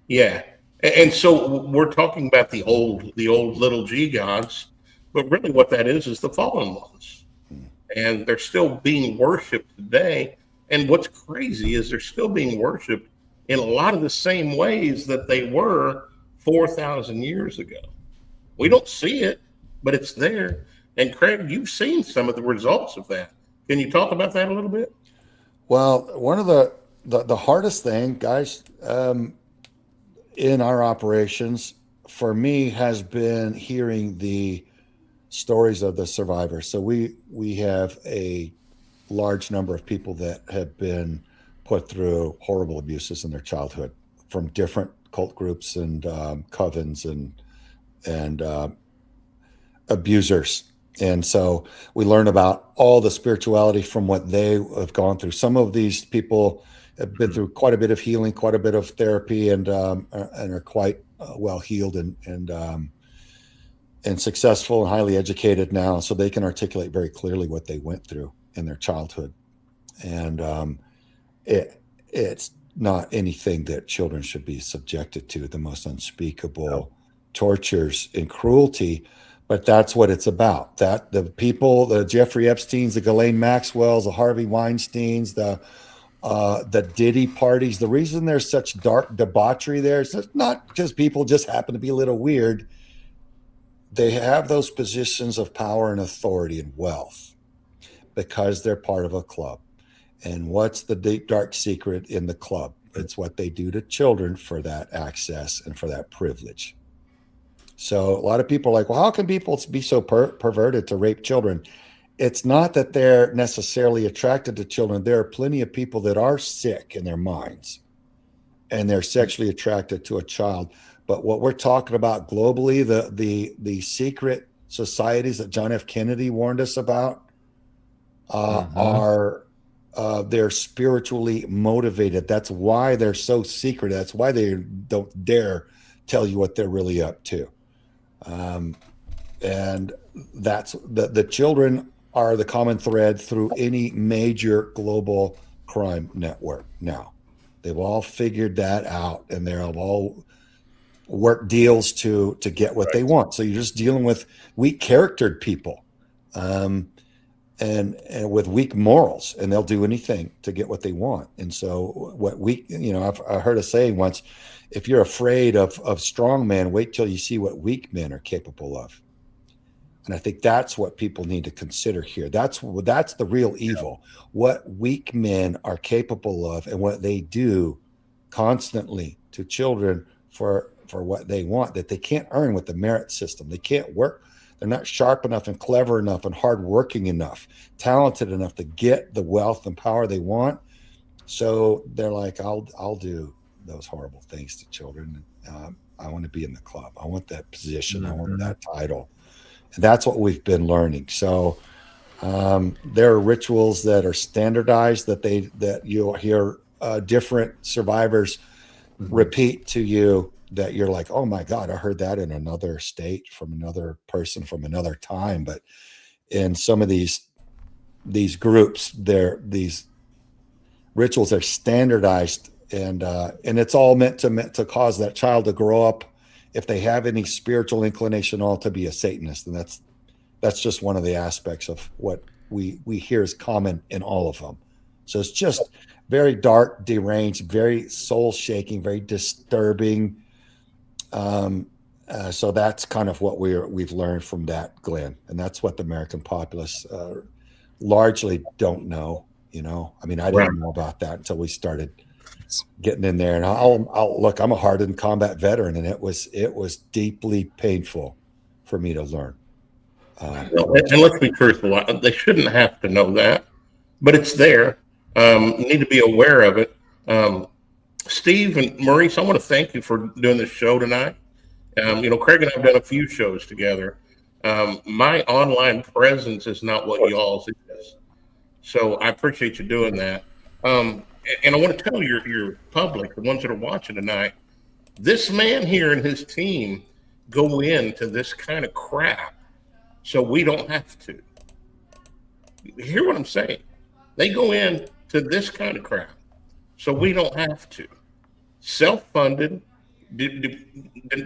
Yeah. And so we're talking about the old little G gods, but really what that is the fallen ones. And they're still being worshipped today. And what's crazy is they're still being worshipped in a lot of the same ways that they were 4,000 years ago. We don't see it, but it's there. And Craig, you've seen some of the results of that. Can you talk about that a little bit? Well, one of the hardest thing, guys, in our operations for me has been hearing the stories of the survivors. So we have a large number of people that have been put through horrible abuses in their childhood from different cult groups and covens and abusers. And so we learn about all the spirituality from what they have gone through. Some of these people have been through quite a bit of healing, quite a bit of therapy, and are quite well healed and successful and highly educated now, so they can articulate very clearly what they went through in their childhood. And it's not anything that children should be subjected to, the most unspeakable tortures and cruelty. But that's what it's about. That the people, the Jeffrey Epsteins, the Ghislaine Maxwells, the Harvey Weinsteins, the Diddy parties, the reason there's such dark debauchery there is not because people just happen to be a little weird. They have those positions of power and authority and wealth because they're part of a club. And what's the deep, dark secret in the club? It's what they do to children for that access and for that privilege. So a lot of people are like, well, how can people be so perverted to rape children? It's not that they're necessarily attracted to children. There are plenty of people that are sick in their minds and they're sexually attracted to a child. But what we're talking about globally, the secret societies that John F. Kennedy warned us about are they're spiritually motivated. That's why they're so secret. That's why they don't dare tell you what they're really up to. And that's the children are the common thread through any major global crime network. Now they've all figured that out, and they're all work deals to get what they want. So you're just dealing with weak charactered people, and with weak morals, and they'll do anything to get what they want. And so what I heard a saying once, if you're afraid of strong men, wait till you see what weak men are capable of. And I think that's what people need to consider here. That's the real evil, what weak men are capable of and what they do constantly to children for what they want, that they can't earn with the merit system. They can't work. They're not sharp enough and clever enough and hardworking enough, talented enough to get the wealth and power they want. So they're like, I'll do those horrible things to children. I want to be in the club. I want that position. I want that title. And that's what we've been learning. So there are rituals that are standardized that you'll hear different survivors repeat to you, that you're like, oh my God, I heard that in another state from another person from another time. But in some of these groups, these rituals are standardized, and it's all meant to cause that child to grow up, if they have any spiritual inclination at all, to be a Satanist. And that's just one of the aspects of what we hear is common in all of them. So it's just very dark, deranged, very soul shaking, very disturbing. So that's kind of what we've learned from that, Glenn, and that's what the American populace largely don't know. I mean, I didn't know about that until we started getting in there. And I'll look, I'm a hardened combat veteran, and it was deeply painful for me to learn. And let's be truthful, they shouldn't have to know that. but it's there. Need to be aware of it. Steve and Maurice, I want to thank you for doing this show tonight. Craig and I have done a few shows together. My online presence is not what y'all's is. So I appreciate you doing that. And I want to tell your public, the ones that are watching tonight, this man here and his team go into this kind of crap so we don't have to. You hear what I'm saying? They go in to this kind of crap so we don't have to. Self-funded,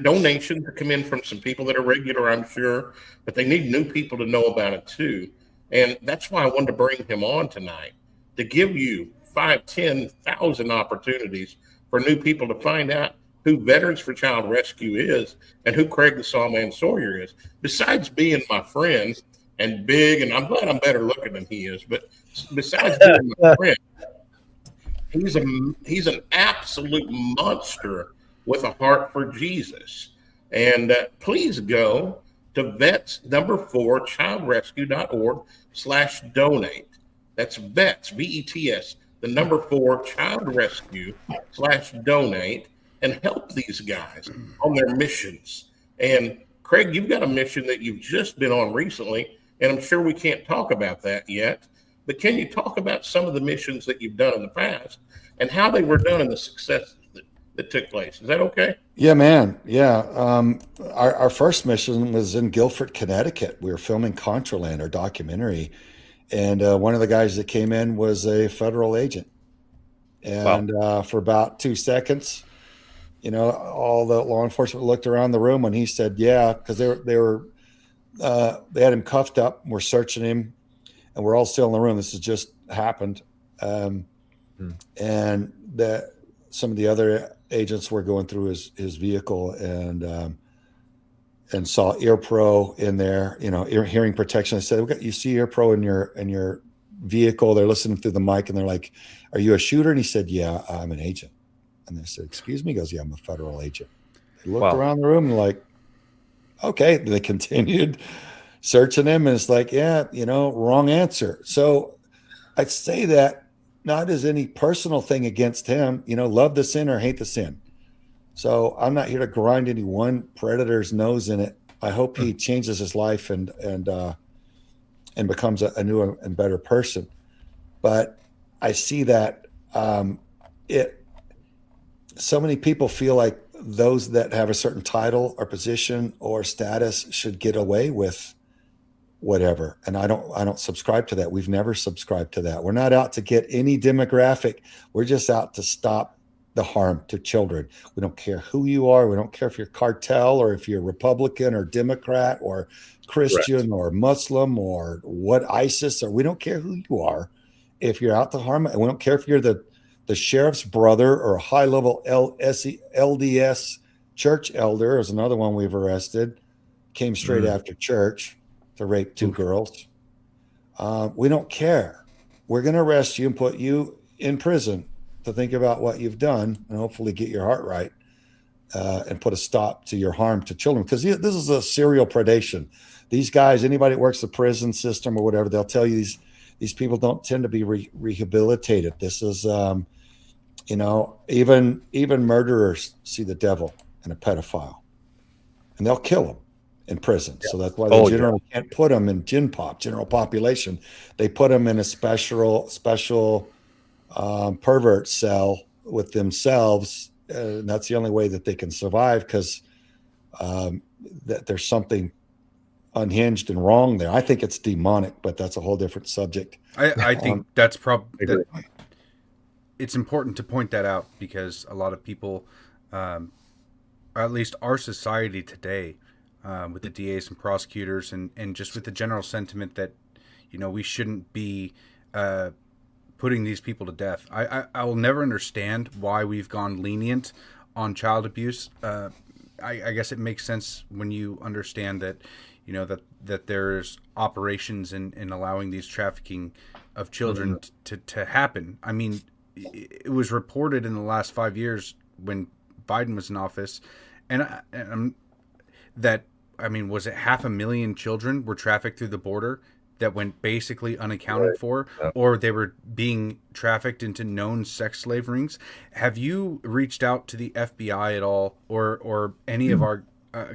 donations come in from some people that are regular, I'm sure, but they need new people to know about it too. And that's why I wanted to bring him on tonight, to give you 5,000-10,000 opportunities for new people to find out who Veterans for Child Rescue is and who Craig the Sawman Sawyer is. Besides being my friend and big, and I'm glad I'm better looking than he is, but besides being my friend, he's an absolute monster with a heart for Jesus. And please go to vets4childrescue.org/donate. That's vets, VETS, 4childrescue/donate, and help these guys on their missions. And Craig, you've got a mission that you've just been on recently, and I'm sure we can't talk about that yet, but can you talk about some of the missions that you've done in the past and how they were done and the success that took place? Is that okay? Yeah, man. Yeah. Our first mission was in Guilford, Connecticut. We were filming ContraLand, our documentary. And one of the guys that came in was a federal agent. And for about 2 seconds, all the law enforcement looked around the room when he said, yeah, because they had him cuffed up. We're searching him and we're all still in the room. This has just happened. And that some of the other agents were going through his vehicle and saw Ear Pro in there, hearing protection. I said, you see Ear Pro in your vehicle. They're listening through the mic and they're like, are you a shooter? And he said, yeah, I'm an agent. And they said, excuse me? He goes, yeah, I'm a federal agent. They looked around the room and like, okay. They continued searching him and it's like, yeah, wrong answer. So I'd say that not as any personal thing against him, love the sin or hate the sin. So I'm not here to grind any one predator's nose in it. I hope he changes his life and becomes a new and better person. But I see that so many people feel like those that have a certain title or position or status should get away with whatever. And I don't subscribe to that. We've never subscribed to that. We're not out to get any demographic. We're just out to stop the harm to children. We don't care who you are. We don't care if you're cartel or if you're Republican or Democrat or Christian or Muslim or what ISIS, or we don't care who you are. If you're out to harm, and we don't care if you're the sheriff's brother or a high-level LDS church elder, is another one we've arrested, came straight after church to rape 2 girls. We don't care. We're going to arrest you and put you in prison to think about what you've done and hopefully get your heart right and put a stop to your harm to children. Because this is a serial predation. These guys, anybody that works the prison system or whatever, they'll tell you these people don't tend to be rehabilitated. This is, even murderers see the devil in a pedophile, and they'll kill them in prison. So that's why they generally can't put them in general population. They put them in a special pervert cell with themselves. And that's the only way that they can survive, because that there's something unhinged and wrong there. I think it's demonic, but that's a whole different subject. I think that's probably it's important to point that out, because a lot of people, at least our society today, with the DAs and prosecutors and just with the general sentiment that, we shouldn't be putting these people to death. I will never understand why we've gone lenient on child abuse. I guess it makes sense when you understand that, that there's operations in allowing these trafficking of children to happen. I mean, it was reported in the last 5 years when Biden was in office, and was it 500,000 children were trafficked through the border? that went basically unaccounted for, or they were being trafficked into known sex slave rings. Have you reached out to the FBI at all, or any of our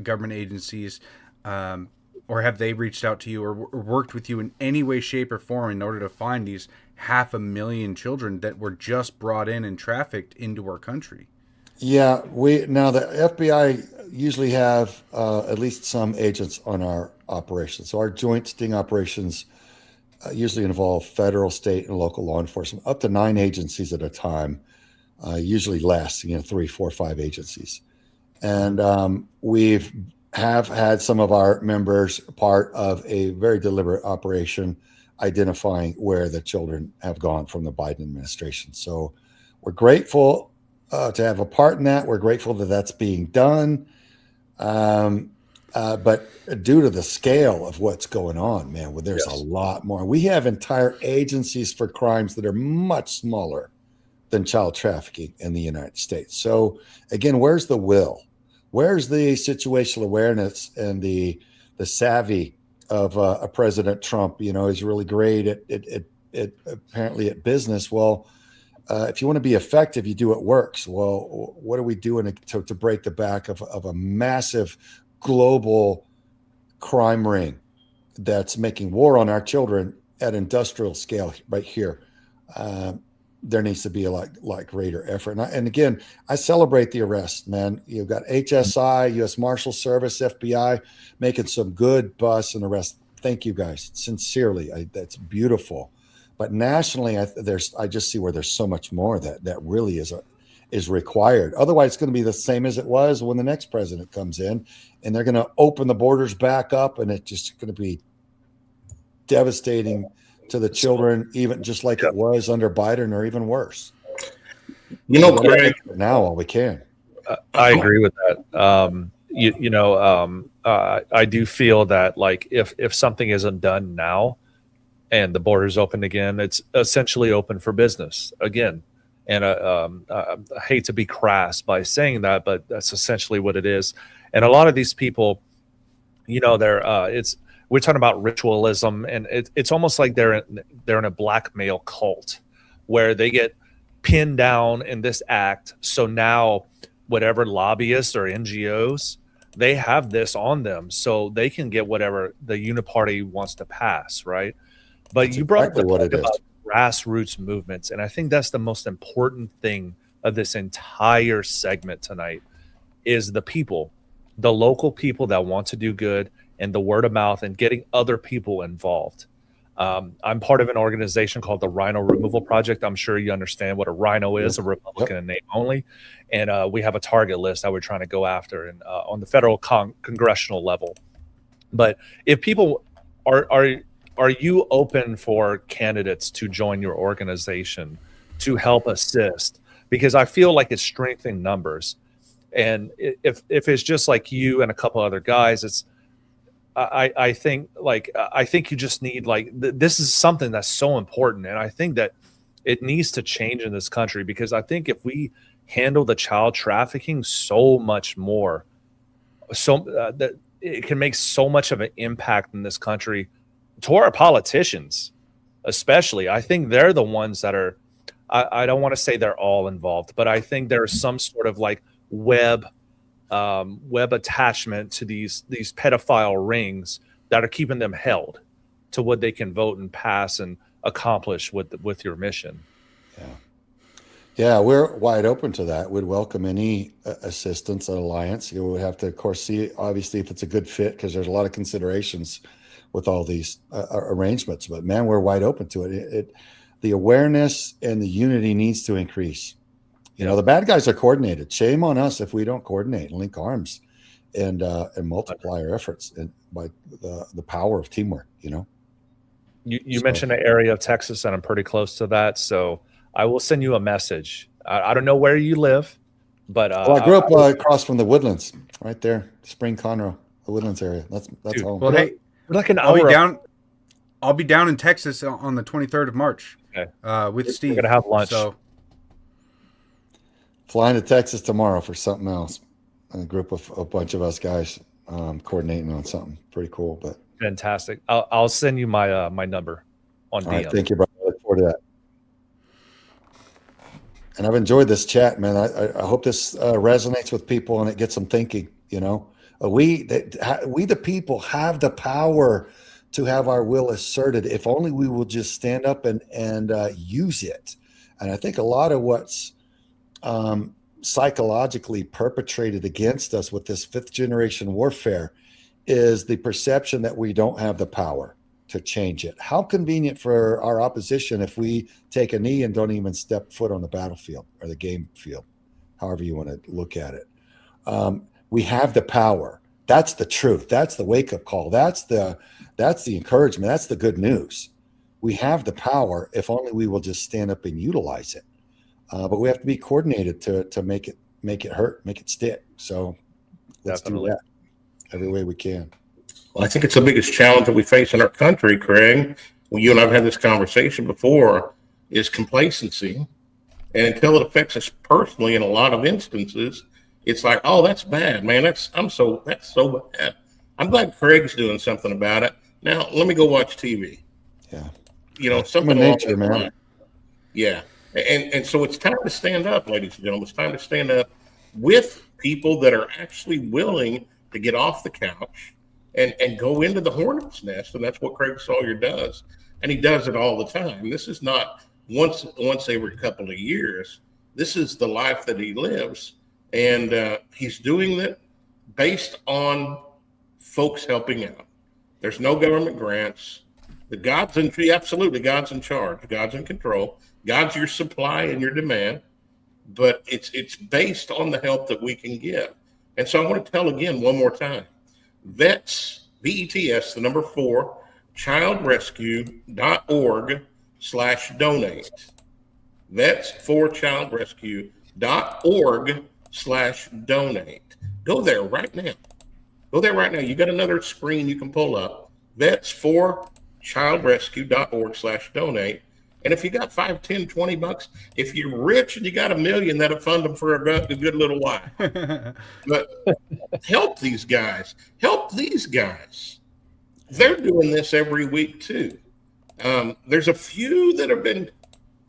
government agencies, or have they reached out to you or worked with you in any way, shape, or form in order to find these 500,000 children that were just brought in and trafficked into our country? Yeah, now the FBI usually have at least some agents on our operations. So our joint sting operations usually involve federal, state, and local law enforcement, up to 9 agencies at a time, usually less, 3, 4, 5 agencies. And we've had some of our members part of a very deliberate operation identifying where the children have gone from the Biden administration. So we're grateful to have a part in that. We're grateful that that's being done. But due to the scale of what's going on, man, well, there's a lot more. We have entire agencies for crimes that are much smaller than child trafficking in the United States. So again, where's the will? Where's the situational awareness and the savvy of President Trump? He's really great at apparently at business. Well, if you want to be effective, you do what works. Well, what are we doing to break the back of a massive global crime ring that's making war on our children at industrial scale right here? There needs to be a lot greater effort. And again, I celebrate the arrest, man. You've got HSI, U.S. Marshal Service, FBI making some good busts and arrests. Thank you guys, sincerely. That's beautiful. But nationally, I just see where there's so much more that really is required. Otherwise, it's going to be the same as it was when the next president comes in, and they're going to open the borders back up, and it's just going to be devastating to the children, even just like it was under Biden, or even worse. Greg, now all we can. I agree with that. I do feel that, like, if something isn't done now, and the borders open again, it's essentially open for business again. And I hate to be crass by saying that, but that's essentially what it is. And a lot of these people, we're talking about ritualism, and it's almost like they're in a blackmail cult where they get pinned down in this act. So now whatever lobbyists or NGOs, they have this on them so they can get whatever the uniparty wants to pass, right? But that's you brought exactly up about grassroots movements, and I think that's the most important thing of this entire segment tonight is the people, the local people that want to do good, and the word of mouth and getting other people involved. I'm part of an organization called the Rhino Removal Project. I'm sure you understand what a rhino is, a Republican in name only. And we have a target list that we're trying to go after and on the federal congressional level. But if people are you open for candidates to join your organization to help assist? Because I feel like it's strengthening numbers. And if it's just like you and a couple other guys, I think you just need this is something that's so important. And I think that it needs to change in this country, because I think if we handle the child trafficking so much more, that it can make so much of an impact in this country to our politicians, especially. I think they're the ones that are, I don't want to say they're all involved, but I think there's some sort of web attachment to these pedophile rings that are keeping them held to what they can vote and pass and accomplish with your mission. Yeah, we're wide open to that. We'd welcome any assistance and alliance. You would have to, of course, see obviously if it's a good fit, because there's a lot of considerations with all these arrangements. But man, we're wide open to it. The awareness and the unity needs to increase. The bad guys are coordinated. Shame on us if we don't coordinate and link arms and multiply our efforts by the power of teamwork. You mentioned an area of Texas, and I'm pretty close to that, so I will send you a message. I don't know where you live, but I grew up across from the Woodlands, right there, Spring Conroe, the Woodlands area. That's home. Well, hey, we're like an hour. I'll be down in Texas on the 23rd of March with Steve. We're gonna have lunch. So flying to Texas tomorrow for something else. A bunch of us guys coordinating on something pretty cool. But Fantastic. I'll send you my my number on DM. All right, thank you, brother. I look forward to that. And I've enjoyed this chat, man. I hope this resonates with people and it gets them thinking. You know, we the people have the power to have our will asserted if only we will just stand up and use it. And I think a lot of what's psychologically perpetrated against us with this 5th generation warfare is the perception that we don't have the power to change it. How convenient for our opposition if we take a knee and don't even step foot on the battlefield or the game field, however you want to look at it. We have the power. That's the truth. That's the wake-up call. That's the encouragement. That's the good news. We have the power if only we will just stand up and utilize it. But we have to be coordinated to make it hurt, make it stick. So let's do that every way we can. Well, I think it's the biggest challenge that we face in our country, Craig. Well, you and I've had this conversation before, is complacency. And until it affects us personally in a lot of instances, it's like, oh, that's bad, man. That's so bad. I'm glad Craig's doing something about it. Now, let me go watch TV. Yeah. You know, something Human along nature, that man. line. Yeah. And so it's time to stand up, ladies and gentlemen. It's time to stand up with people that are actually willing to get off the couch and go into the hornet's nest. And that's what Craig Sawyer does. And he does it all the time. This is not once every couple of years. This is the life that he lives. And he's doing it based on folks helping out. There's no government grants. God's in charge. God's in control. God's your supply and your demand. But it's based on the help that we can give. And so I want to tell again one more time. Vets, VETS, the number 4, childrescue.org/donate. Vets for childrescue.org/donate. Go there right now. You got another screen you can pull up. Vets for childrescue.org/donate. And if you got 5, 10, 20 bucks, if you're rich and you got $1 million, that'll fund them for a good little while. But help these guys. They're doing this every week too. There's a few that have been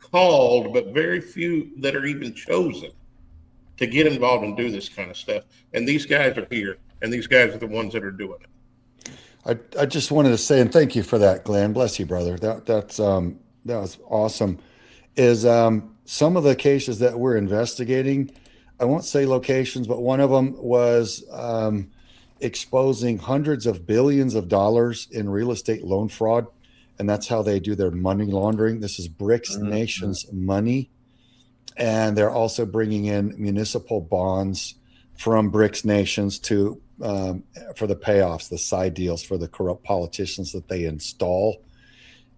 called, but very few that are even chosen to get involved and do this kind of stuff. And these guys are here, and these guys are the ones that are doing it. I just wanted to say, and thank you for that, Glenn. Bless you, brother. That was awesome. Is some of the cases that we're investigating, I won't say locations, but one of them was exposing hundreds of billions of dollars in real estate loan fraud. And that's how they do their money laundering. This is BRICS nations money. And they're also bringing in municipal bonds from BRICS nations to for the payoffs, the side deals for the corrupt politicians that they install.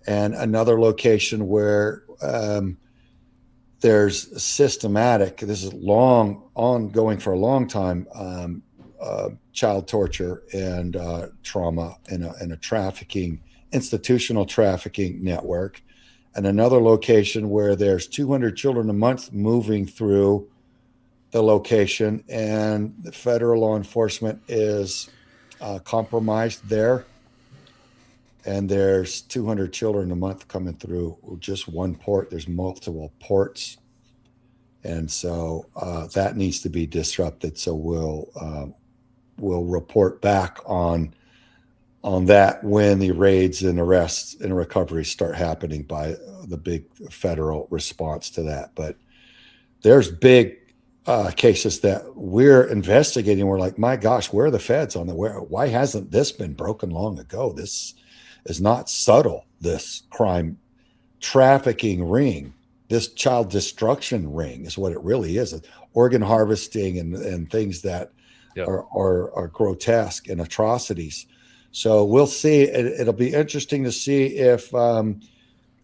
And another location where there's systematic, this is ongoing for a long time, child torture and trauma in a trafficking, institutional trafficking network. And another location where there's 200 children a month moving through the location, and the federal law enforcement is compromised there. And there's 200 children a month coming through just one port. There's multiple ports. And so that needs to be disrupted. So we'll report back on that when the raids and arrests and recoveries start happening by the big federal response to that. But there's big cases that we're investigating. We're like, my gosh, where are the feds on why hasn't this been broken long ago? This is not subtle, this crime trafficking ring, this child destruction ring is what it really is. Organ harvesting and things that are grotesque and atrocities. So we'll see. It'll be interesting to see if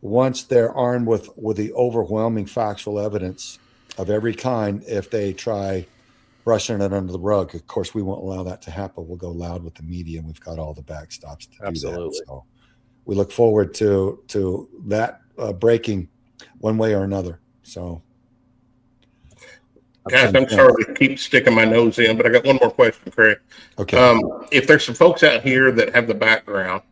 once they're armed with the overwhelming factual evidence of every kind, if they try brushing it under the rug. Of course, we won't allow that to happen. We'll go loud with the media, and we've got all the backstops to do that. So we look forward to that breaking one way or another. So Guys, I'm sorry to keep sticking my nose in, but I got one more question, Craig. Okay. If there's some folks out here that have the background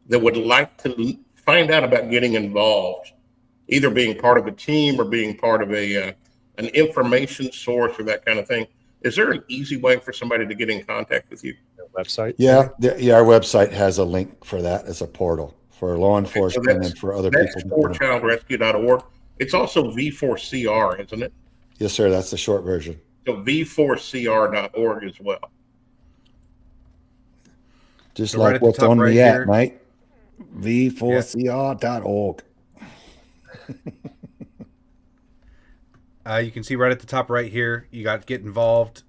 that would like to find out about getting involved, either being part of a team or being part of an information source or that kind of thing, is there an easy way for somebody to get in contact with you? Website? Yeah, our website has a link for that as a portal for law enforcement and for other that's people. That's forchildrescue.org. It's also V4CR, isn't it? Yes, sir. That's the short version. So V4CR.org as well. Just So like right at the what's top on right the here. app, mate. V4CR.org. You can see right at the top right here, you got get involved,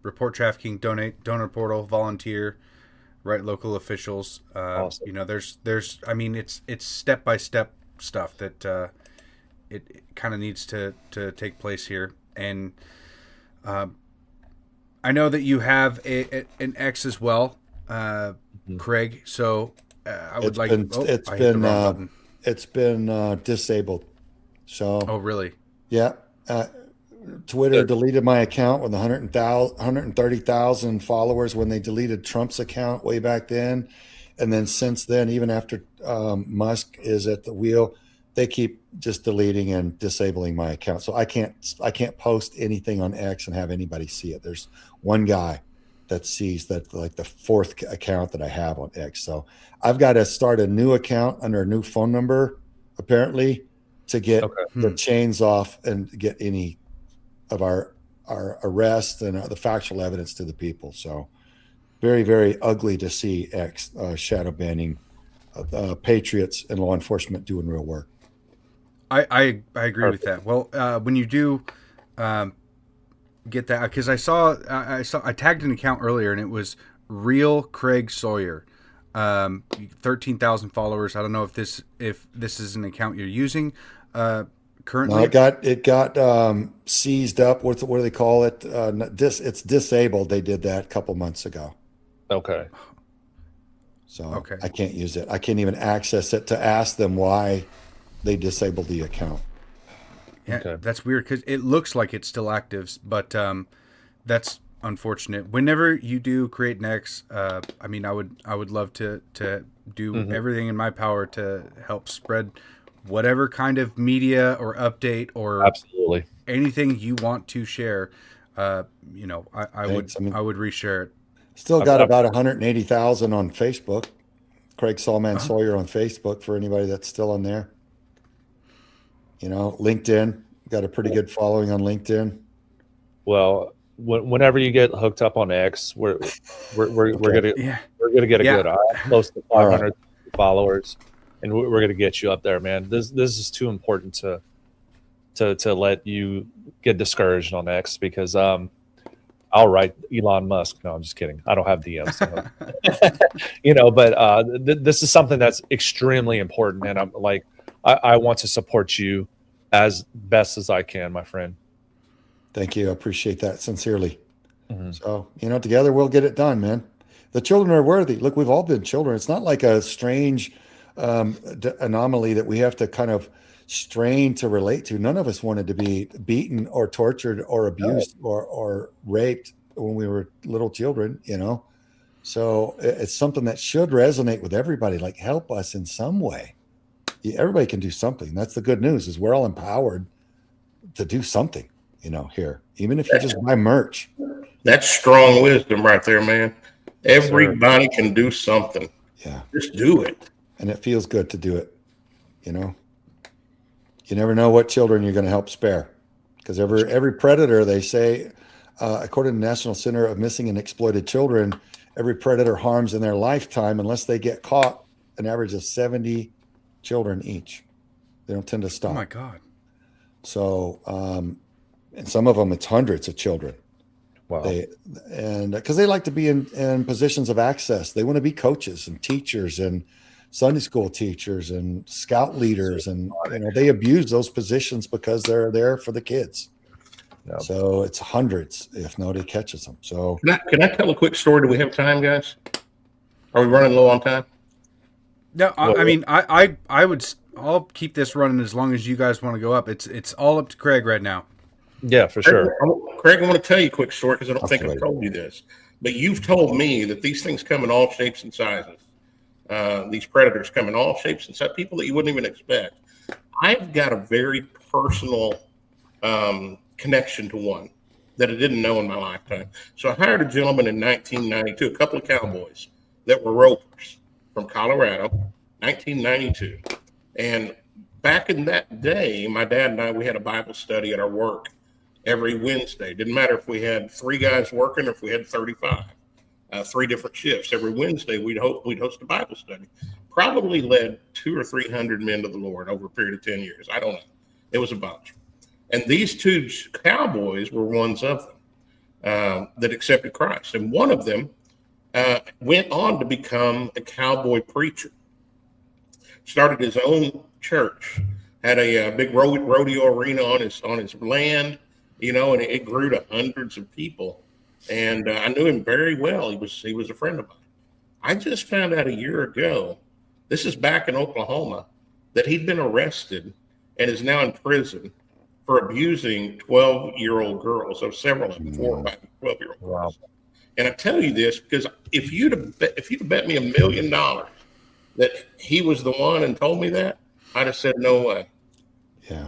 report trafficking, donor portal, volunteer, right, local officials. Awesome. You know, there's I mean, it's step-by-step stuff that it kind of needs to take place here. And I know that you have an X as well, Craig. So I would it's been disabled. So. Oh, really? Yeah. Twitter deleted my account with 130,000 followers when they deleted Trump's account way back then. And then since then, even after Musk is at the wheel, they keep just deleting and disabling my account. So I can't post anything on X and have anybody see it. There's one guy that sees that, like the fourth account that I have on X. So I've got to start a new account under a new phone number, apparently, to get the chains off and get any of our arrests and the factual evidence to the people. So very, very ugly to see X shadow banning patriots and law enforcement doing real work. I agree with that. Well, when you do get that, because I tagged an account earlier and it was Real Craig Sawyer, 13,000 followers. I don't know if this is an account you're using currently. No, it got seized up. What do they call it? It's disabled. They did that a couple months ago. Okay. So I can't use it. I can't even access it to ask them why they disabled the account. Yeah, that's weird because it looks like it's still active, but that's unfortunate. Whenever you do create an X, I mean, I would love to do everything in my power to help spread whatever kind of media or update or absolutely anything you want to share. You know, I would reshare it. Still got about 180,000 on Facebook. Craig Sawman Sawyer on Facebook for anybody that's still on there. You know, LinkedIn, got a pretty good following on LinkedIn. Well, whenever you get hooked up on X, we're gonna get a good close to 500 followers, and we're gonna get you up there, man. This is too important to let you get discouraged on X because I'll write Elon Musk. No, I'm just kidding. I don't have DMs. You know, but this is something that's extremely important, and I'm like, I want to support you as best as I can, my friend. Thank you. I appreciate that sincerely. So, you know, together we'll get it done, man. The children are worthy. Look, we've all been children. It's not like a strange anomaly that we have to kind of strain to relate to. None of us wanted to be beaten or tortured or abused or raped when we were little children, you know? So it's something that should resonate with everybody, like help us in some way. Everybody can do something. That's the good news is we're all empowered to do something, you know, here, even if you just buy merch. That's strong wisdom right there, man. Everybody can do something. Yeah. Just do it. And it feels good to do it. You know, you never know what children you're going to help spare because every predator, they say, according to the National Center of Missing and Exploited Children, every predator harms in their lifetime, unless they get caught, an average of 70 children each. They don't tend to stop. Oh my God. So, and some of them, it's hundreds of children. Wow. And because they like to be in positions of access. They want to be coaches and teachers and Sunday school teachers and scout leaders. And, you know, they abuse those positions because they're there for the kids. Yep. So it's hundreds if nobody catches them. So can I tell a quick story? Do we have time, guys? Are we running low on time? No, I mean, I'll keep this running as long as you guys want to go up. It's all up to Craig right now. Yeah, for sure. Craig, I want to tell you a quick story because I don't think Okay. I've told you this. But you've told me that these things come in all shapes and sizes. These predators come in all shapes and sizes, people that you wouldn't even expect. I've got a very personal connection to one that I didn't know in my lifetime. So I hired a gentleman in 1992, a couple of cowboys that were ropers from Colorado, 1992. And back in that day, my dad and I, we had a Bible study at our work every Wednesday. Didn't matter if we had 3 guys working or if we had 35. 3 different shifts. Every Wednesday, we'd host a Bible study. Probably led 200 or 300 men to the Lord over a period of 10 years. I don't know. It was a bunch. And these 2 cowboys were ones of them that accepted Christ. And one of them went on to become a cowboy preacher. Started his own church. Had a big rodeo arena on his land, and it grew to hundreds of people. And I knew him very well. He was a friend of mine. I just found out a year ago, this is back in Oklahoma, that he'd been arrested and is now in prison for abusing 12-year-old girls. So several of them, 4 or 5 12-year-old girls. Wow. And I tell you this because if you'd have bet me $1 million that he was the one and told me that, I'd have said no way. Yeah.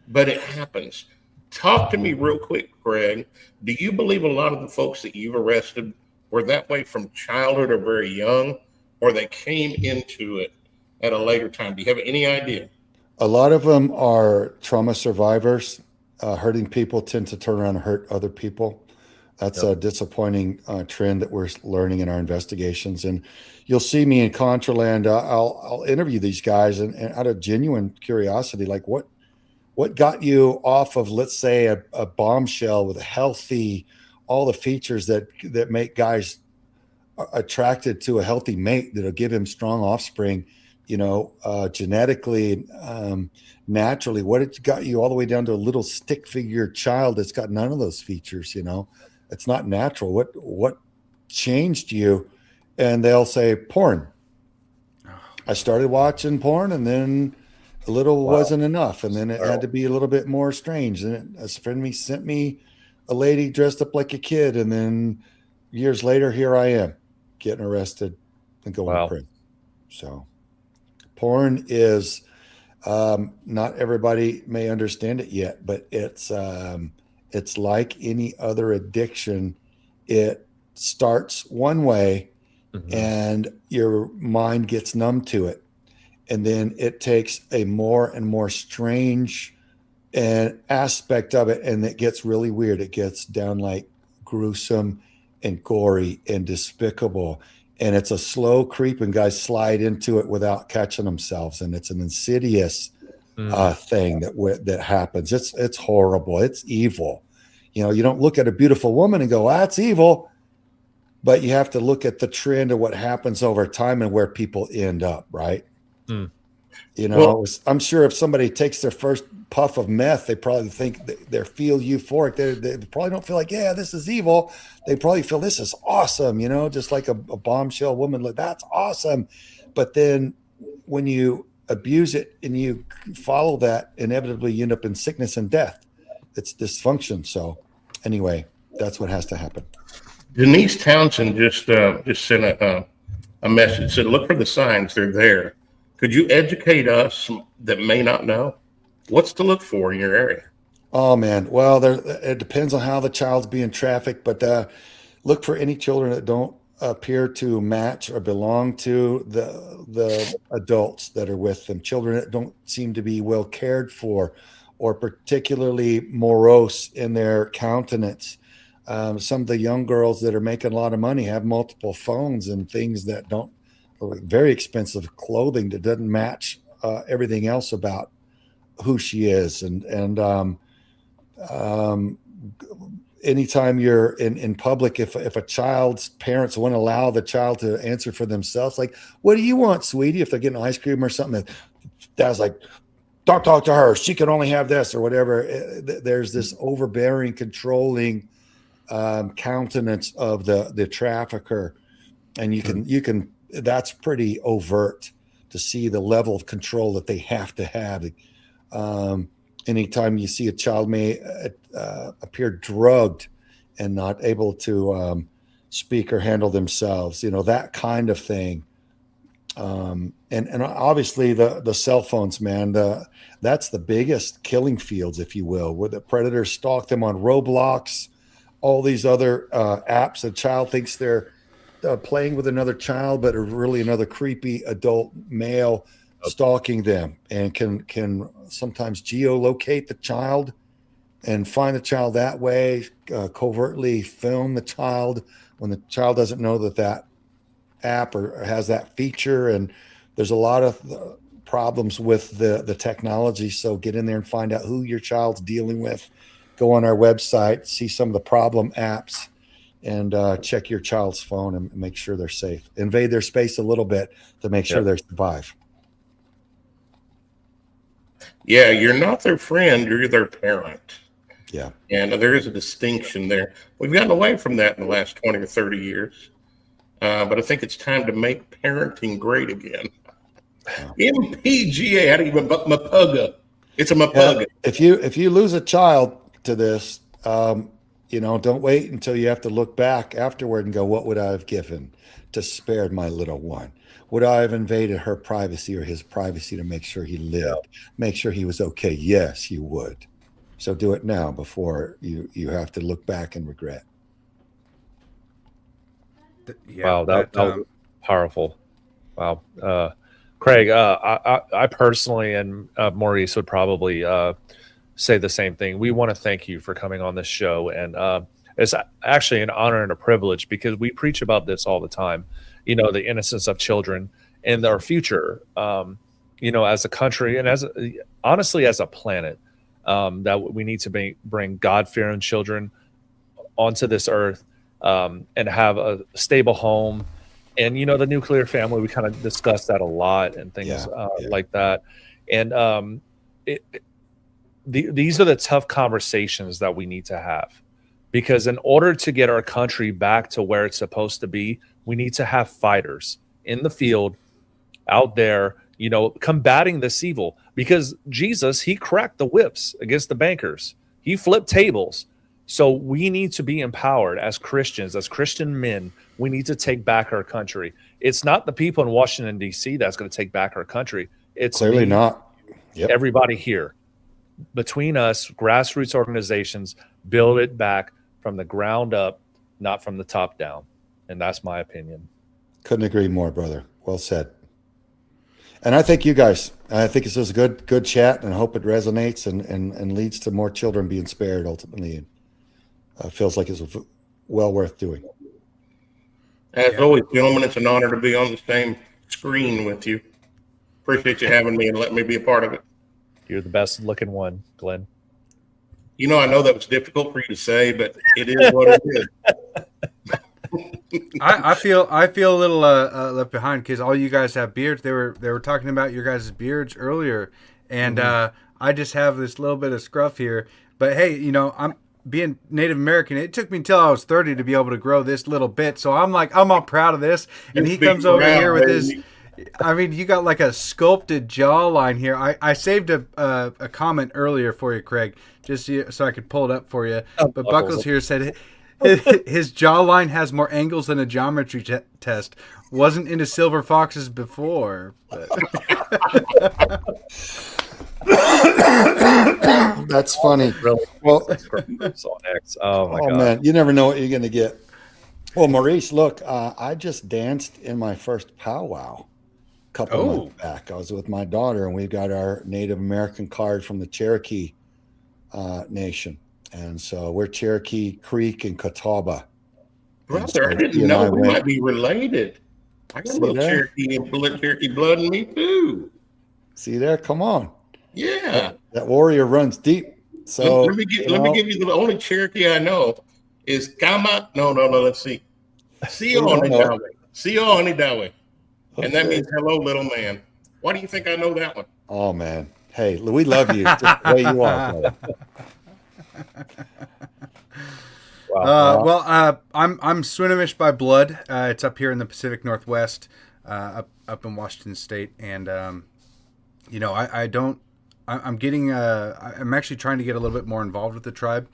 But it happens. Talk to me real quick, Craig. Do you believe a lot of the folks that you've arrested were that way from childhood or very young, or they came into it at a later time? Do you have any idea? A lot of them are trauma survivors. Hurting people tend to turn around and hurt other people. That's a disappointing trend that we're learning in our investigations. And you'll see me in ContraLand. I'll interview these guys and out of genuine curiosity, like what got you off of, let's say, a bombshell with a healthy, all the features that make guys attracted to a healthy mate that'll give him strong offspring, genetically, naturally. What got you all the way down to a little stick figure child that's got none of those features? It's not natural. What changed you? And they'll say porn. I started watching porn, and then a little wasn't enough, and then it had to be a little bit more strange. And a friend of me sent me a lady dressed up like a kid, and then years later, here I am getting arrested and going to prison. So porn is not everybody may understand it yet, but it's like any other addiction. It starts one way, and your mind gets numb to it. And then it takes a more and more strange aspect of it, and it gets really weird. It gets down like gruesome and gory and despicable. And it's a slow creep, and guys slide into it without catching themselves. And it's an insidious thing that happens. It's horrible. It's evil. You don't look at a beautiful woman and go, that's evil. But you have to look at the trend of what happens over time and where people end up, right? I'm sure if somebody takes their first puff of meth, they probably think they feel euphoric. They probably don't feel like, yeah, this is evil. They probably feel this is awesome, just like a bombshell woman. Like, that's awesome. But then when you abuse it and you follow that, inevitably you end up in sickness and death. It's dysfunction. So anyway, that's what has to happen. Denise Townsend just sent a message. Said, look for the signs. They're there. Could you educate us that may not know? What's to look for in your area? Oh, man. Well, it depends on how the child's being trafficked, but look for any children that don't appear to match or belong to the adults that are with them. Children that don't seem to be well cared for or particularly morose in their countenance. Some of the young girls that are making a lot of money have multiple phones and things that don't, very expensive clothing that doesn't match everything else about who she is. And anytime you're in public, if a child's parents won't allow the child to answer for themselves, like, what do you want, sweetie? If they're getting ice cream or something, dad's like, don't talk to her. She can only have this or whatever. There's this overbearing, controlling countenance of the trafficker. And you can, that's pretty overt to see the level of control that they have to have. anytime you see a child may appear drugged and not able to speak or handle themselves, that kind of thing. And obviously the cell phones, man, that's the biggest killing fields, if you will, where the predators stalk them on Roblox, all these other apps. A child thinks they're playing with another child, but are really another creepy adult male stalking them, and can sometimes geolocate the child and find the child that way, covertly film the child when the child doesn't know that app or has that feature. And there's a lot of problems with the technology. So get in there and find out who your child's dealing with. Go on our website, see some of the problem apps, and check your child's phone and make sure they're safe. Invade their space a little bit to make sure they survive. Yeah, you're not their friend, you're their parent. Yeah. And there is a distinction there. We've gotten away from that in the last 20 or 30 years. But I think it's time to make parenting great again. MPGA, how do you Mapuga? It's a Mapuga. If you lose a child to this, don't wait until you have to look back afterward and go, what would I have given to spare my little one? Would I have invaded her privacy or his privacy to make sure he lived, make sure he was okay? Yes, you would. So do it now before you have to look back and regret. Wow, that was powerful. Wow. Craig, I personally and Maurice would probably say the same thing. We want to thank you for coming on this show. And it's actually an honor and a privilege because we preach about this all the time, the innocence of children and our future, as a country and honestly, as a planet, that we need to bring God-fearing children onto this earth and have a stable home. And, the nuclear family, we kind of discussed that a lot and things like that. And these are the tough conversations that we need to have, because in order to get our country back to where it's supposed to be, we need to have fighters in the field out there, combating this evil, because Jesus, he cracked the whips against the bankers. He flipped tables. So we need to be empowered as Christians, as Christian men. We need to take back our country. It's not the people in Washington, D.C. that's going to take back our country. It's clearly not. Yep. Everybody here. Between us, grassroots organizations, build it back from the ground up, not from the top down. And that's my opinion. Couldn't agree more, brother. Well said. And I think this is a good chat, and I hope it resonates and leads to more children being spared ultimately. Feels like it's well worth doing. As always, gentlemen, it's an honor to be on the same screen with you. Appreciate you having me and letting me be a part of it. You're the best looking one, Glenn. I know that was difficult for you to say, but it is what it is. I feel a little left behind because all you guys have beards. They were talking about your guys' beards earlier, and I just have this little bit of scruff here. But hey, I'm being Native American. It took me until I was 30 to be able to grow this little bit. So I'm all proud of this. And he comes over here with his. I mean, you got like a sculpted jawline here. I saved a comment earlier for you, Craig, just so I could pull it up for you. But Buckles here said his jawline has more angles than a geometry test. Wasn't into silver foxes before. But. That's funny. Really? Well, oh God. Man, you never know what you're going to get. Well, Maurice, look, I just danced in my first powwow a couple months back. I was with my daughter, and we got our Native American card from the Cherokee Nation. And so we're Cherokee Creek and Catawba. Brother, so I didn't know we might be related. I got a little Cherokee blood in me, too. See there? Come on. Yeah. That warrior runs deep. So let me give you the only Cherokee I know is Kama. No, let's see. Sio Anidawe. And that means hello, little man. Why do you think I know that one? Oh man. Hey, we love you just the way you are, brother. Wow. I'm Swinomish by blood. It's up here in the Pacific Northwest, up in Washington State, and I don't I'm getting I'm actually trying to get a little bit more involved with the tribe,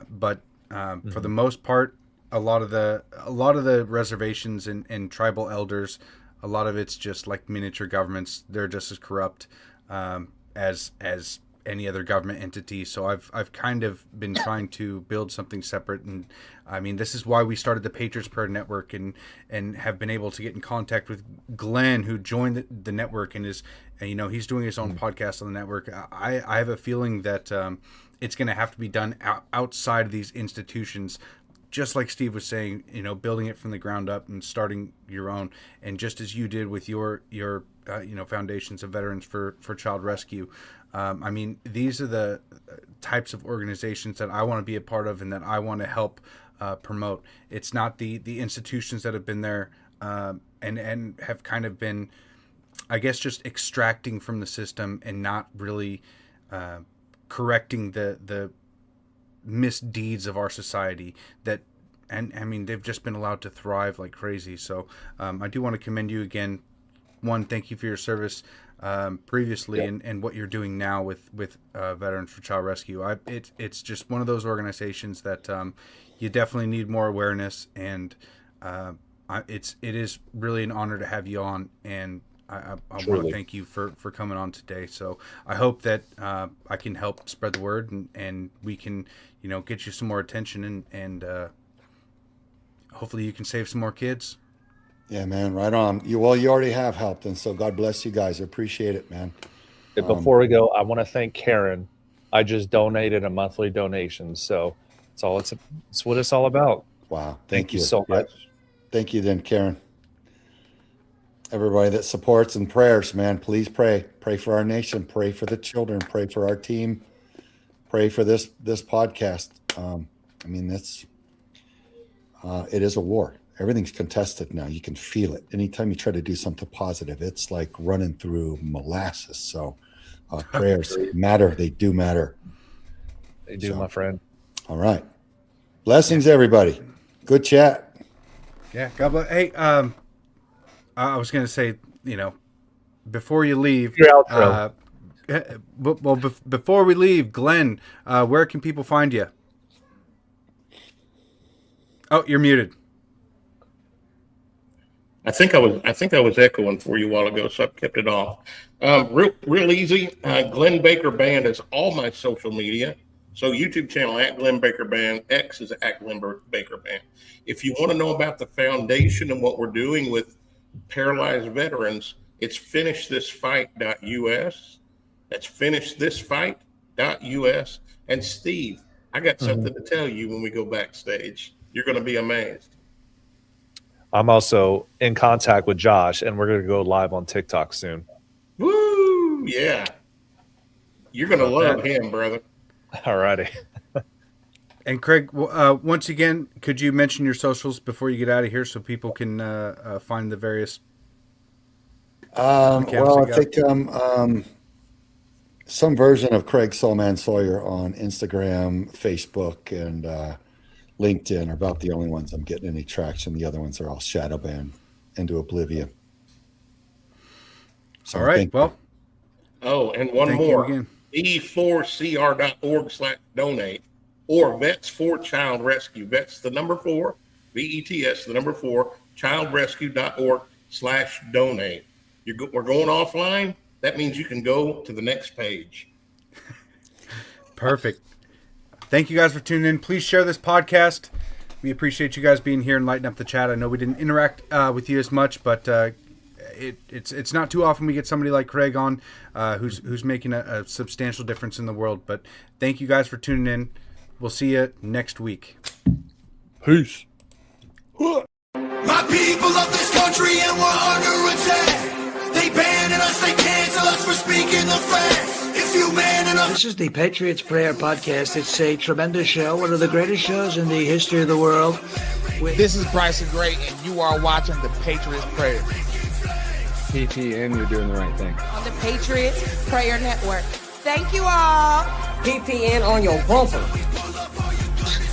but for the most part, a lot of the reservations and tribal elders, a lot of it's just like miniature governments. They're just as corrupt as any other government entity. So I've kind of been trying to build something separate, and I mean, this is why we started the Patriots Prayer Network, and have been able to get in contact with Glenn, who joined the network and is, he's doing his own podcast on the network. I have a feeling that it's going to have to be done outside of these institutions, just like Steve was saying, building it from the ground up and starting your own. And just as you did with your foundations of Veterans for Child Rescue. I mean, these are the types of organizations that I want to be a part of and that I want to help promote. It's not the institutions that have been there and have kind of been, I guess, just extracting from the system and not really correcting the misdeeds of our society and I mean, they've just been allowed to thrive like crazy. So I do want to commend you again. One, thank you for your service previously and what you're doing now with Veterans for Child Rescue. It's just one of those organizations that you definitely need more awareness, and it is really an honor to have you on, and I want to thank you for coming on today. So I hope that I can help spread the word, and we can get you some more attention, and hopefully you can save some more kids. Yeah, man, right on. You already have helped, and so God bless you guys. I appreciate it, man. Before we go, I want to thank Karen. I just donated a monthly donation, so it's what it's all about. Wow, thank you so much. Thank you, then, Karen. Everybody that supports and prayers, man, please pray for our nation, pray for the children, pray for our team, pray for this podcast. I mean, it is a war. Everything's contested now. You can feel it. Anytime you try to do something positive, it's like running through molasses. So prayers matter. They do matter. They do, my friend. All right. Blessings, everybody. Good chat. Yeah. God bless. Hey, I was going to say, before you leave, your outro. Before we leave, Glenn, where can people find you? Oh, you're muted. I think I was echoing for you a while ago, so I kept it off. Real easy. Glenn Baker Band is all my social media. So YouTube channel at Glenn Baker Band, X is at Glenn Baker Band. If you want to know about the foundation and what we're doing with paralyzed veterans, it's finishthisfight.us. That's finishthisfight.us. And Steve, I got something to tell you when we go backstage. You're going to be amazed. I'm also in contact with Josh, and we're going to go live on TikTok soon. Woo! Yeah. You're going to love him, brother. All righty. And Craig, once again, could you mention your socials before you get out of here so people can find the various accounts? Well, I think some version of Craig Sawman Sawyer on Instagram, Facebook, and LinkedIn are about the only ones I'm getting any traction. The other ones are all shadow banned into oblivion. So all right. Well. Oh, and one more. E4cr.org/donate or Vets for Child Rescue. Vets the number 4, VETS the number 4, childrescue.org/donate. We're going offline. That means you can go to the next page. Perfect. Thank you guys for tuning in. Please share this podcast. We appreciate you guys being here and lighting up the chat. I know we didn't interact with you as much, but it's not too often we get somebody like Craig on who's making a substantial difference in the world. But thank you guys for tuning in. We'll see you next week. Peace. My people of this country and we're under attack. They banning us, they cancel us for speaking the facts. If you man enough. This is the Patriots Prayer Podcast. It's a tremendous show, one of the greatest shows in the history of the world. This is Bryson Gray, and you are watching the Patriots Prayer. PT, and you're doing the right thing. On the Patriots Prayer Network. Thank you all. PPN on your bumper.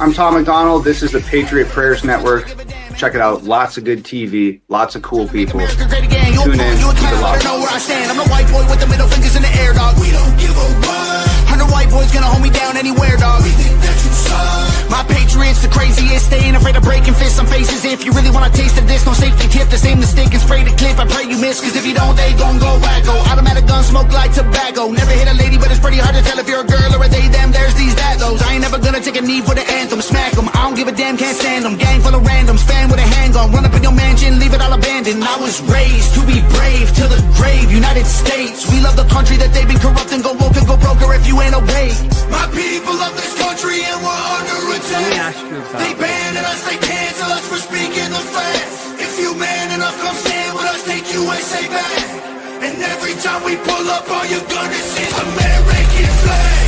I'm Tom McDonald. This is the Patriot Prayers Network. Check it out. Lots of good TV. Lots of cool people. America great again. You a Tune fool, in. you a Keep it clown, locked. better know where I stand. I'm the white boy with the middle fingers in the air, dog. We don't give a what. 100 white boys gonna hold me down anywhere, dog. We think that you suck. My patriots the craziest. They ain't afraid of breaking fists on faces. If you really wanna taste of this, no safety tip. The same mistake and spray the clip. I pray you miss, cause if you don't, they gon' go wacko. Automatic gun smoke like tobacco. Never hit a lady, but it's pretty hard to tell if you're a girl or a they, them. There's these, that, those. I ain't never gonna take a knee for the anthem. Smack them. I don't give a damn, can't stand them. Gang full of randoms. Fan with a handgun. Run up in your mansion, leave it all abandoned. I was raised to be brave till the grave. United States, we love the country that they've been corrupting. Go woke and go broker if you ain't awake. My people love this country and we're under attack. They banning us, they cancel us for speaking the facts. If you man enough, come stand with us, take USA back. And every time we pull up, all you're gonna see is American flag.